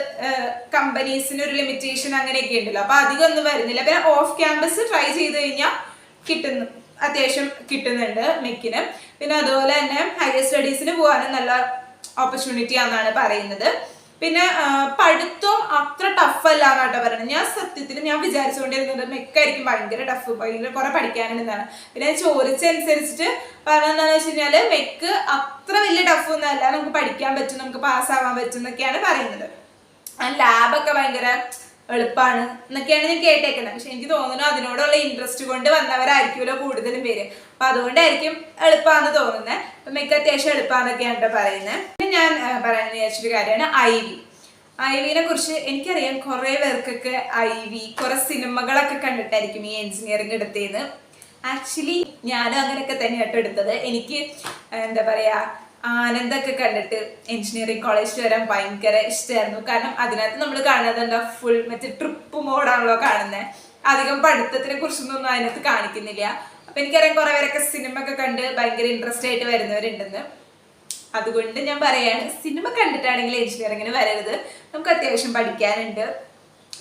കമ്പനീസിന് ഒരു ലിമിറ്റേഷൻ അങ്ങനെയൊക്കെ ഉണ്ടല്ലോ, അപ്പൊ അധികം ഒന്നും വരുന്നില്ല. പിന്നെ ഓഫ് ക്യാമ്പസ് ട്രൈ ചെയ്ത് കഴിഞ്ഞാൽ അത്യാവശ്യം കിട്ടുന്നുണ്ട് മെക്കിന്. പിന്നെ അതുപോലെ തന്നെ ഹയർ സ്റ്റഡീസിന് പോകാനും നല്ല ഓപ്പർച്യൂണിറ്റി ആണെന്നാണ് പറയുന്നത്. പിന്നെ പഠിത്തം അത്ര ടഫ് അല്ല എന്നാട്ടോ പറയുന്നത്. ഞാൻ സത്യത്തിൽ ഞാൻ വിചാരിച്ചുകൊണ്ടിരുന്നത് മെക്കായിരിക്കും ഭയങ്കര ടഫ്, ഭയങ്കര കുറെ പഠിക്കാനുണ്ടെന്നാണ്. പിന്നെ ചോദിച്ചനുസരിച്ചിട്ട് പറഞ്ഞതെന്ന് വെച്ച് കഴിഞ്ഞാല് മെക്ക് അത്ര വലിയ ടഫ് ഒന്നും അല്ല, നമുക്ക് പഠിക്കാൻ പറ്റും, നമുക്ക് പാസ്സാവാൻ പറ്റും എന്നൊക്കെയാണ് പറയുന്നത്. ലാബൊക്കെ ഭയങ്കര എളുപ്പമാണ് എന്നൊക്കെയാണ് ഞാൻ കേട്ടേക്കുന്നത്. പക്ഷെ എനിക്ക് തോന്നുന്നു അതിനോടുള്ള ഇൻട്രസ്റ്റ് കൊണ്ട് വന്നവരായിരിക്കുമല്ലോ കൂടുതലും പേര്, അപ്പൊ അതുകൊണ്ടായിരിക്കും എളുപ്പമാണെന്ന് തോന്നുന്നത്. അപ്പൊ മിക്ക അത്യാവശ്യം എളുപ്പമാണെന്നൊക്കെയാണ് പറയുന്നത്. പിന്നെ ഞാൻ പറയാൻ വിചാരിച്ചൊരു കാര്യമാണ് ഐവിനെ കുറിച്ച്. എനിക്കറിയാം കുറെ പേർക്കൊക്കെ കുറെ സിനിമകളൊക്കെ കണ്ടിട്ടായിരിക്കും ഈ എഞ്ചിനീയറിംഗ് എടുത്തതെന്ന്. ആക്ച്വലി ഞാനും അങ്ങനെയൊക്കെ തന്നെയാട്ടോ എടുത്തത്. എനിക്ക് എന്താ പറയാ, ആനന്ദൊക്കെ കണ്ടിട്ട് എഞ്ചിനീയറിംഗ് കോളേജിൽ വരാൻ ഭയങ്കര ഇഷ്ടമായിരുന്നു. കാരണം അതിനകത്ത് നമ്മൾ കാണുന്നത് എന്താ, ഫുൾ മറ്റേ ട്രിപ്പ് മോഡാണല്ലോ കാണുന്നത്. അധികം പഠിത്തത്തിനെ കുറിച്ചൊന്നും അതിനകത്ത് കാണിക്കുന്നില്ല. അപ്പൊ എനിക്കറിയാം കുറെ പേരൊക്കെ സിനിമ ഒക്കെ കണ്ട് ഭയങ്കര ഇൻട്രസ്റ്റ് ആയിട്ട് വരുന്നവരുണ്ടെന്ന്. അതുകൊണ്ട് ഞാൻ പറയാണ്, സിനിമ കണ്ടിട്ടാണെങ്കിൽ എഞ്ചിനീയറിംഗിന് വരരുത്. നമുക്ക് അത്യാവശ്യം പഠിക്കാനുണ്ട്.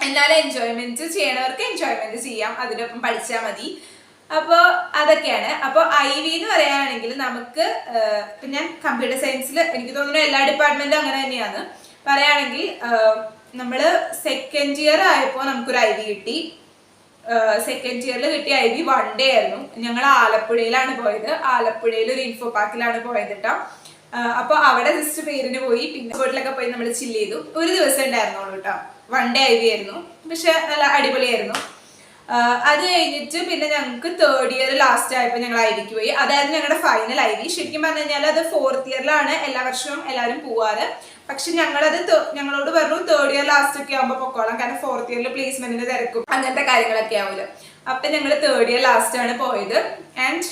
എന്നാലും എൻജോയ്മെന്റ് ചെയ്യണവർക്ക് എൻജോയ്മെന്റ് ചെയ്യാം, അതിനൊപ്പം പഠിച്ചാൽ മതി. അപ്പോൾ അതൊക്കെയാണ്. അപ്പോൾ എന്ന് പറയാനാണെങ്കിൽ നമുക്ക് ഇപ്പം ഞാൻ കമ്പ്യൂട്ടർ സയൻസിൽ എനിക്ക് തോന്നുന്നു എല്ലാ ഡിപ്പാർട്ട്മെന്റും അങ്ങനെ തന്നെയാണ്. പറയുകയാണെങ്കിൽ നമ്മൾ സെക്കൻഡ് ഇയർ ആയപ്പോൾ നമുക്കൊരു കിട്ടി. സെക്കൻഡ് ഇയറിൽ കിട്ടിയ 1 day ആയിരുന്നു. ഞങ്ങൾ ആലപ്പുഴയിലാണ് പോയത്. ആലപ്പുഴയിൽ ഒരു ഇൻഫോ പാർക്കിലാണ് പോയത് കേട്ടോ. അപ്പോൾ അവിടെ ജസ്റ്റ് പേരിന് പോയി, പിന്നെ വീട്ടിലൊക്കെ പോയി നമ്മൾ ചില്ല് ചെയ്തു. ഒരു ദിവസം ഉണ്ടായിരുന്നുള്ളൂ കേട്ടോ. 1 day ആയിരുന്നു, പക്ഷെ നല്ല അടിപൊളിയായിരുന്നു. അത് കഴിഞ്ഞിട്ട് പിന്നെ ഞങ്ങൾക്ക് 3rd year ലാസ്റ്റ് ആയപ്പോൾ ഞങ്ങൾ ഐവിക്ക് പോയി. അതായത് ഞങ്ങളുടെ ഫൈനൽ ശരിക്കും പറഞ്ഞു കഴിഞ്ഞാൽ അത് 4th yearലാണ് എല്ലാ വർഷവും എല്ലാവരും പോവാറ്. പക്ഷെ ഞങ്ങളോട് പറഞ്ഞു 3rd year ലാസ്റ്റ് ഒക്കെ ആകുമ്പോൾ പൊക്കോളാം, കാരണം 4th year പ്ലേസ്മെന്റിന് തിരക്കും അങ്ങനത്തെ കാര്യങ്ങളൊക്കെ ആവുമല്ലോ. അപ്പൊ ഞങ്ങൾ 3rd year ലാസ്റ്റ് ആണ് പോയത്. ആൻഡ്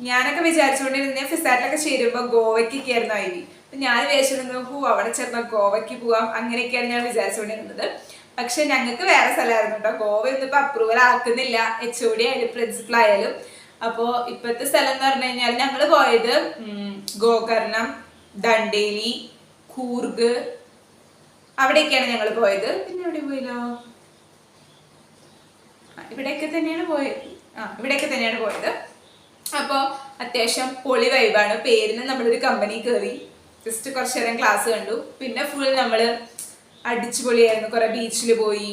ഞാനൊക്കെ വിചാരിച്ചുകൊണ്ടിരുന്ന ഫിസാറ്റിലൊക്കെ ചേരുമ്പോൾ ഗോവയ്ക്കൊക്കെ ആയിരുന്നു ഐ വി. അപ്പൊ ഞാൻ വിചാരിച്ചിരുന്നു അവിടെ ചേർന്ന ഗോവയ്ക്ക് പോവാം, അങ്ങനെയൊക്കെയാണ് ഞാൻ വിചാരിച്ചുകൊണ്ടിരുന്നത്. പക്ഷെ ഞങ്ങൾക്ക് വേറെ സ്ഥലമായിരുന്നു കേട്ടോ. ഗോവ ഒന്നും ഇപ്പൊ അപ്രൂവൽ ആക്കുന്നില്ല, HOD ആയാലും പ്രിൻസിപ്പൾ ആയാലും. അപ്പോ ഇപ്പോഴത്തെ സ്ഥലം എന്ന് പറഞ്ഞു കഴിഞ്ഞാൽ ഞങ്ങൾ പോയത് ഗോകർണം, ദണ്ഡേലി, കൂർഗ്, അവിടെയൊക്കെയാണ് ഞങ്ങൾ പോയത്. പിന്നെ എവിടെ പോയല്ലോ, ഇവിടെയൊക്കെ തന്നെയാണ് പോയത്. അപ്പോൾ അത്യാവശ്യം പൊളി വൈബാണ്. പേരിന് നമ്മളൊരു കമ്പനി കയറി, ജസ്റ്റ് കുറച്ചു നേരം ക്ലാസ് കണ്ടു. പിന്നെ ഫുൾ നമ്മൾ അടിച്ചു പൊളിയായിരുന്നു. കുറെ ബീച്ചിൽ പോയി,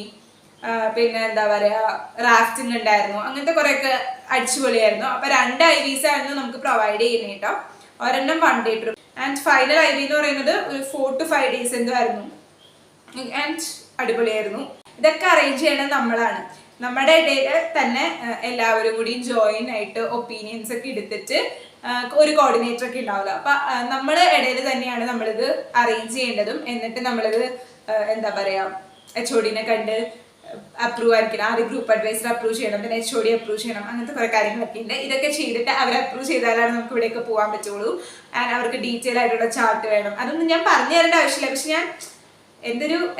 പിന്നെ എന്താ പറയാ റാഫ്റ്റിംഗ് ഉണ്ടായിരുന്നു, അങ്ങനത്തെ കുറെയൊക്കെ അടിച്ചു പൊളിയായിരുന്നു. അപ്പൊ 2 IVs ആയിരുന്നു നമുക്ക് പ്രൊവൈഡ് ചെയ്യുന്നത് കേട്ടോ. ഒരെണ്ണം 1 day trip and final IV എന്ന് പറയുന്നത് ഒരു 4 to 5 days എന്തോ ആയിരുന്നു. ആൻഡ് അടിപൊളിയായിരുന്നു. ഇതൊക്കെ അറേഞ്ച് ചെയ്യണത് നമ്മളാണ്. നമ്മുടെ ഇടയിൽ തന്നെ എല്ലാവരും കൂടി ജോയിൻ ആയിട്ട് ഒപ്പീനിയൻസ് ഒക്കെ എടുത്തിട്ട് ഒരു കോർഡിനേറ്റർ ഒക്കെ ഉണ്ടാവില്ല. അപ്പൊ നമ്മുടെ ഇടയിൽ തന്നെയാണ് നമ്മളിത് അറേഞ്ച് ചെയ്യേണ്ടതും. എന്നിട്ട് നമ്മളിത് എന്താ പറയാ HOD കണ്ട് അപ്രൂവ് ആയിരിക്കണം. ആദ്യം ഗ്രൂപ്പ് അഡ്വൈസർ അപ്രൂവ് ചെയ്യണം, പിന്നെ HOD അപ്രൂവ് ചെയ്യണം, അങ്ങനത്തെ കുറെ കാര്യങ്ങളൊക്കെ ഉണ്ട്. ഇതൊക്കെ ചെയ്തിട്ട് അവർ അപ്രൂവ് ചെയ്താലാണ് നമുക്ക് ഇവിടെയൊക്കെ പോകാൻ പറ്റുള്ളൂ. ആൻഡ് അവർക്ക് ഡീറ്റെയിൽ ആയിട്ടുള്ള ചാർട്ട് വേണം. അതൊന്നും ഞാൻ പറഞ്ഞു തരേണ്ട ആവശ്യമില്ല. പക്ഷെ ഞാൻ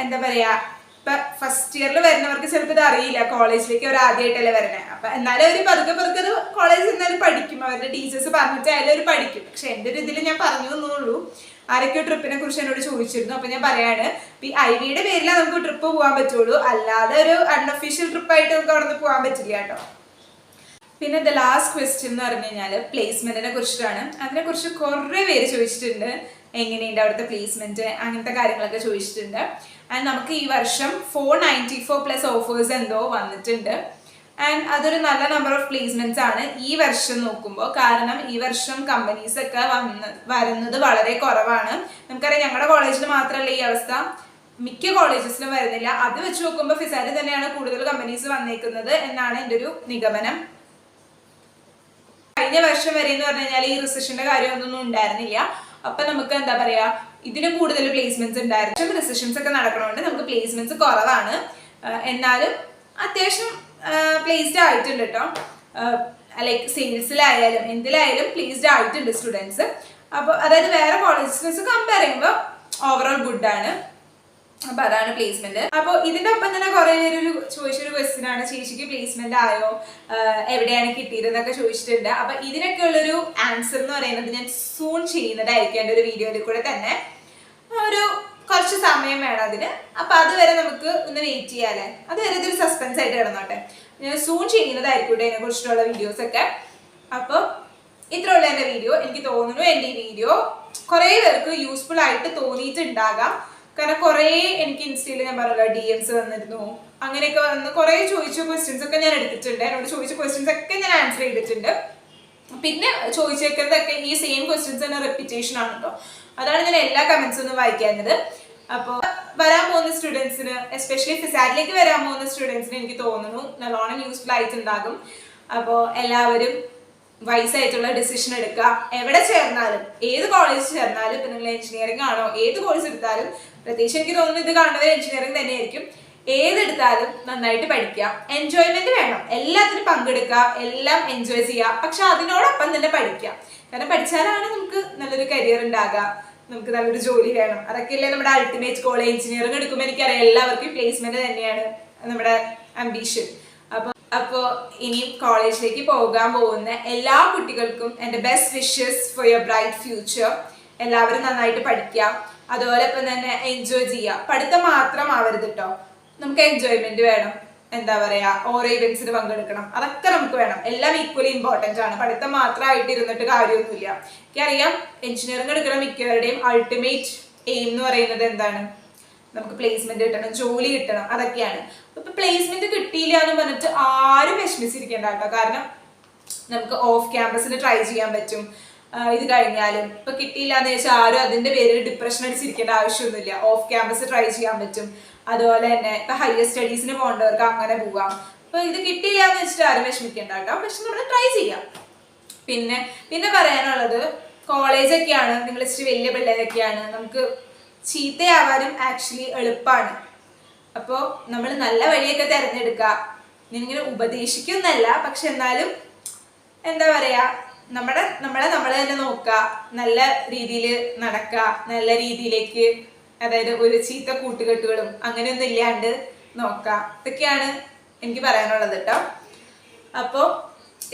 എന്താ പറയാ, ഇപ്പൊ ഫസ്റ്റ് ഇയറിൽ വരുന്നവർക്ക് ചിലപ്പോൾ ഇത് അറിയില്ല, കോളേജിലേക്ക് അവർ ആദ്യമായിട്ടല്ലേ വരണേ. അപ്പൊ എന്നാലും അവർ പതുക്കെ അത് കോളേജിൽ നിന്നാലും പഠിക്കും, അവരുടെ ടീച്ചേഴ്സ് പറഞ്ഞിട്ടായാലും അവർ പഠിക്കും. പക്ഷെ എൻ്റെ ഒരു ഇതിൽ ഞാൻ പറഞ്ഞു തന്നുള്ളൂ. ആരൊക്കെയോ ട്രിപ്പിനെ കുറിച്ച് എന്നോട് ചോദിച്ചിരുന്നു. അപ്പൊ ഞാൻ പറയാണ്, ഈ IV പേരിലാണ് നമുക്ക് ട്രിപ്പ് പോകാൻ പറ്റുള്ളൂ, അല്ലാതെ ഒരു അൺഒഫീഷ്യൽ ട്രിപ്പായിട്ട് നമുക്ക് അവിടെ നിന്ന് പോകാൻ പറ്റില്ല കേട്ടോ. പിന്നെ ദ ലാസ്റ്റ് ക്വസ്റ്റ്യൻ എന്ന് പറഞ്ഞു കഴിഞ്ഞാൽ പ്ലേസ്മെന്റിനെ കുറിച്ചിട്ടാണ്. അതിനെക്കുറിച്ച് കുറേ പേര് ചോദിച്ചിട്ടുണ്ട്, എങ്ങനെയുണ്ട് അവിടുത്തെ പ്ലേസ്മെന്റ്, അങ്ങനത്തെ കാര്യങ്ങളൊക്കെ ചോദിച്ചിട്ടുണ്ട്. ആൻഡ് നമുക്ക് ഈ വർഷം 494+ ഓഫേഴ്സ് എന്തോ വന്നിട്ടുണ്ട്. ആൻഡ് അതൊരു നല്ല നമ്പർ ഓഫ് പ്ലേസ്മെന്റ്സ് ആണ് ഈ വർഷം നോക്കുമ്പോൾ. കാരണം ഈ വർഷം കമ്പനീസ് ഒക്കെ വരുന്നത് വളരെ കുറവാണ്. നമുക്കറിയാം ഞങ്ങളുടെ കോളേജിൽ മാത്രമല്ല ഈ അവസ്ഥ, മിക്ക കോളേജസിലും വരുന്നില്ല. അത് വെച്ച് നോക്കുമ്പോൾ ഫിസാറ്റ് തന്നെയാണ് കൂടുതൽ കമ്പനീസ് വന്നേക്കുന്നത് എന്നാണ് എൻ്റെ ഒരു നിഗമനം. കഴിഞ്ഞ വർഷം വരെ എന്ന് പറഞ്ഞു കഴിഞ്ഞാൽ ഈ റിസഷന്റെ കാര്യമൊന്നും ഉണ്ടായിരുന്നില്ല. അപ്പൊ നമുക്ക് എന്താ പറയാ, ഇതിന് കൂടുതൽ പ്ലേസ്മെന്റ്സ് ഉണ്ടായിരുന്നു. റിസഷൻസ് ഒക്കെ നടക്കണോണ്ട് നമുക്ക് പ്ലേസ്മെന്റ്സ് കുറവാണ്. എന്നാലും അത്യാവശ്യം പ്ലേസ്ഡ് ആയിട്ടുണ്ട് കേട്ടോ. ലൈക്ക് സെയിൽസിലായാലും എന്തിലായാലും പ്ലേസ്ഡ് ആയിട്ടുണ്ട് സ്റ്റുഡൻസ്. അപ്പോൾ അതായത് വേറെ കോളേജസ് കമ്പയർ ചെയ്യുമ്പോൾ ഓവറോൾ ഗുഡ് ആണ്. അപ്പൊ അതാണ് പ്ലേസ്മെന്റ്. അപ്പോൾ ഇതിന്റെ ഒപ്പം തന്നെ കുറെ പേര് ചോദിച്ചൊരു ക്വസ്റ്റ്യൻ ആണ്, ചേച്ചിക്ക് പ്ലേസ്മെന്റ് ആയോ, എവിടെയാണ് കിട്ടിയത് എന്നൊക്കെ ചോദിച്ചിട്ടുണ്ട്. അപ്പൊ ഇതിനൊക്കെ ഉള്ളൊരു ആൻസർ എന്ന് പറയുന്നത് ഞാൻ സൂൺ ചെയ്യുന്നതായിരിക്കും എൻ്റെ ഒരു വീഡിയോയിൽ കൂടെ തന്നെ. ഒരു കുറച്ച് സമയം വേണം അതിന്. അപ്പൊ അതുവരെ നമുക്ക് ഒന്ന് വെയിറ്റ് ചെയ്യാല്ലേ, അതുവരെ ഇതൊരു സസ്പെൻസ് ആയിട്ട് കിടന്നോട്ടെ. ഞാൻ സൂൺ ചെയ്യുന്നതായിരിക്കും ഇതിനെ കുറിച്ചിട്ടുള്ള വീഡിയോസ് ഒക്കെ. അപ്പോൾ ഇത്രയുള്ള എൻ്റെ വീഡിയോ. എനിക്ക് തോന്നുന്നു എൻ്റെ ഈ വീഡിയോ കുറെ പേർക്ക് യൂസ്ഫുൾ ആയിട്ട് തോന്നിയിട്ടുണ്ടാകാം. കാരണം കുറെ എനിക്ക് ഇൻസ്റ്റയിൽ ഞാൻ പറഞ്ഞല്ലോ DMs വന്നിരുന്നു, അങ്ങനെയൊക്കെ വന്ന് കുറെ ചോദിച്ച ക്വസ്റ്റ്യൻസ് ഒക്കെ ഞാൻ എടുത്തിട്ടുണ്ട്. എന്നോട് ചോദിച്ച ക്വസ്റ്റ്യൻസ് ഒക്കെ ഞാൻ ആൻസർ ചെയ്തിട്ടുണ്ട്. പിന്നെ ചോദിച്ചേക്കുന്നതൊക്കെ ഈ സെയിം ക്വസ്റ്റ്യൻസ് തന്നെ റെപ്പിറ്റേഷൻ ആണ് കേട്ടോ. അതാണ് ഞാൻ എല്ലാ കമന്റ്സും ഒന്നും വായിക്കാഞ്ഞത്. അപ്പോൾ വരാൻ പോകുന്ന സ്റ്റുഡൻസിന്, എസ്പെഷ്യലി ഫിസാറ്റിലേക്ക് വരാൻ പോകുന്ന സ്റ്റുഡൻസിന് എനിക്ക് തോന്നുന്നു നല്ലോണം യൂസ്ഫുൾ ആയിട്ടുണ്ടാകും. അപ്പോൾ എല്ലാവരും വൈസായിട്ടുള്ള ഡിസിഷൻ എടുക്കുക. എവിടെ ചേർന്നാലും, ഏത് കോളേജിൽ ചേർന്നാലും, ഇപ്പൊ നിങ്ങൾ എഞ്ചിനീയറിംഗ് ആണോ ഏത് കോഴ്സ് എടുത്താലും, പ്രത്യേകിച്ച് എനിക്ക് തോന്നുന്നു ഇത് കാണുന്നത് എഞ്ചിനീയറിംഗ് തന്നെയായിരിക്കും, ഏതെടുത്താലും നന്നായിട്ട് പഠിക്കുക. എൻജോയ്മെന്റ് വേണം, എല്ലാത്തിനും പങ്കെടുക്കുക, എല്ലാം എൻജോയ് ചെയ്യുക. പക്ഷെ അതിനോടൊപ്പം തന്നെ പഠിക്കുക. കാരണം പഠിച്ചാലാണ് നമുക്ക് നല്ലൊരു കരിയർ ഉണ്ടാകുക, നമുക്ക് നല്ലൊരു ജോലി വേണം. അതൊക്കെയല്ലേ നമ്മുടെ അൾട്ടിമേറ്റ് ഗോൾ. എഞ്ചിനീയറിംഗ് എടുക്കുമ്പോൾ എനിക്കറിയാം എല്ലാവർക്കും പ്ലേസ്മെന്റ് തന്നെയാണ് നമ്മുടെ അംബീഷൻ. അപ്പോൾ ഇനിയും കോളേജിലേക്ക് പോകാൻ പോകുന്ന എല്ലാ കുട്ടികൾക്കും എൻ്റെ best wishes for your bright future. എല്ലാവരും നന്നായിട്ട് പഠിക്കുക, അതുപോലെ ഇപ്പം തന്നെ എൻജോയ് ചെയ്യുക. പഠിത്തം മാത്രം ആവരുത് കേട്ടോ, നമുക്ക് എൻജോയ്മെന്റ് വേണം. എന്താ പറയാ, ഓരോ ഇവന്റ്സിന് പങ്കെടുക്കണം, അതൊക്കെ നമുക്ക് വേണം. എല്ലാം ഈക്വലി ഇമ്പോർട്ടൻ്റ് ആണ്. പഠിത്തം മാത്രമായിട്ട് ഇരുന്നിട്ട് കാര്യമൊന്നുമില്ല. എനിക്കറിയാം എഞ്ചിനീയറിംഗ് എടുക്കണം മിക്കവരുടെയും അൾട്ടിമേറ്റ് എയിം എന്ന് പറയുന്നത് എന്താണ്, നമുക്ക് പ്ലേസ്മെന്റ് കിട്ടണം, ജോലി കിട്ടണം, അതൊക്കെയാണ്. ഇപ്പൊ പ്ലേസ്മെന്റ് കിട്ടിയില്ല എന്ന് പറഞ്ഞിട്ട് ആരും വിഷമിച്ചിരിക്കേണ്ട കേട്ടോ. കാരണം നമുക്ക് ഓഫ് ക്യാമ്പസിന് ട്രൈ ചെയ്യാൻ പറ്റും. ഇത് കഴിഞ്ഞാലും ഇപ്പൊ കിട്ടിയില്ല എന്ന് വെച്ചാൽ ആരും അതിന്റെ പേരിൽ ഡിപ്രഷൻ അടിച്ചിരിക്കേണ്ട ആവശ്യമൊന്നുമില്ല. ഓഫ് ക്യാമ്പസ് ട്രൈ ചെയ്യാൻ പറ്റും. അതുപോലെ തന്നെ ഇപ്പൊ ഹയർ സ്റ്റഡീസിന് പോകേണ്ടവർക്ക് അങ്ങനെ പോവാം. അപ്പൊ ഇത് കിട്ടിയില്ല എന്ന് വെച്ചിട്ട് ആരും വിഷമിക്കേണ്ട കേട്ടോ. പക്ഷെ നമ്മൾ ട്രൈ ചെയ്യാം. പിന്നെ പറയാനുള്ളത്, കോളേജൊക്കെയാണ്, നിങ്ങൾ ഇച്ചിരി വലിയ പിള്ളേരൊക്കെയാണ്, നമുക്ക് ചീത്തയാവാനും ആക്ച്വലി എളുപ്പമാണ്. അപ്പോൾ നമ്മൾ നല്ല വഴിയൊക്കെ തിരഞ്ഞെടുക്കുക. ഞാനിങ്ങനെ ഉപദേശിക്കുന്നല്ല, പക്ഷെ എന്നാലും എന്താ പറയാ, നമ്മളെ തന്നെ നോക്കുക, നല്ല രീതിയിൽ നടക്കുക, നല്ല രീതിയിലേക്ക്, അതായത് ഒരു ചീത്ത കൂട്ടുകെട്ടുകളും അങ്ങനെയൊന്നും ഇല്ലാണ്ട് നോക്കുക. ഇതൊക്കെയാണ് എനിക്ക് പറയാനുള്ളത് കേട്ടോ. അപ്പോൾ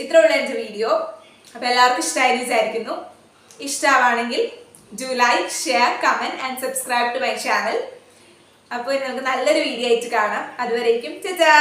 ഇത്ര ഉള്ള എൻ്റെ വീഡിയോ. അപ്പോൾ എല്ലാവർക്കും ഇഷ്ടമായി വിചാരിക്കുന്നു. ഇഷ്ടമാണെങ്കിൽ do like, share, comment and subscribe to my channel. അപ്പോൾ നമുക്ക് നല്ലൊരു വീഡിയോ ആയിട്ട് കാണാം. അതുവരേക്കും ടാറ്റാ.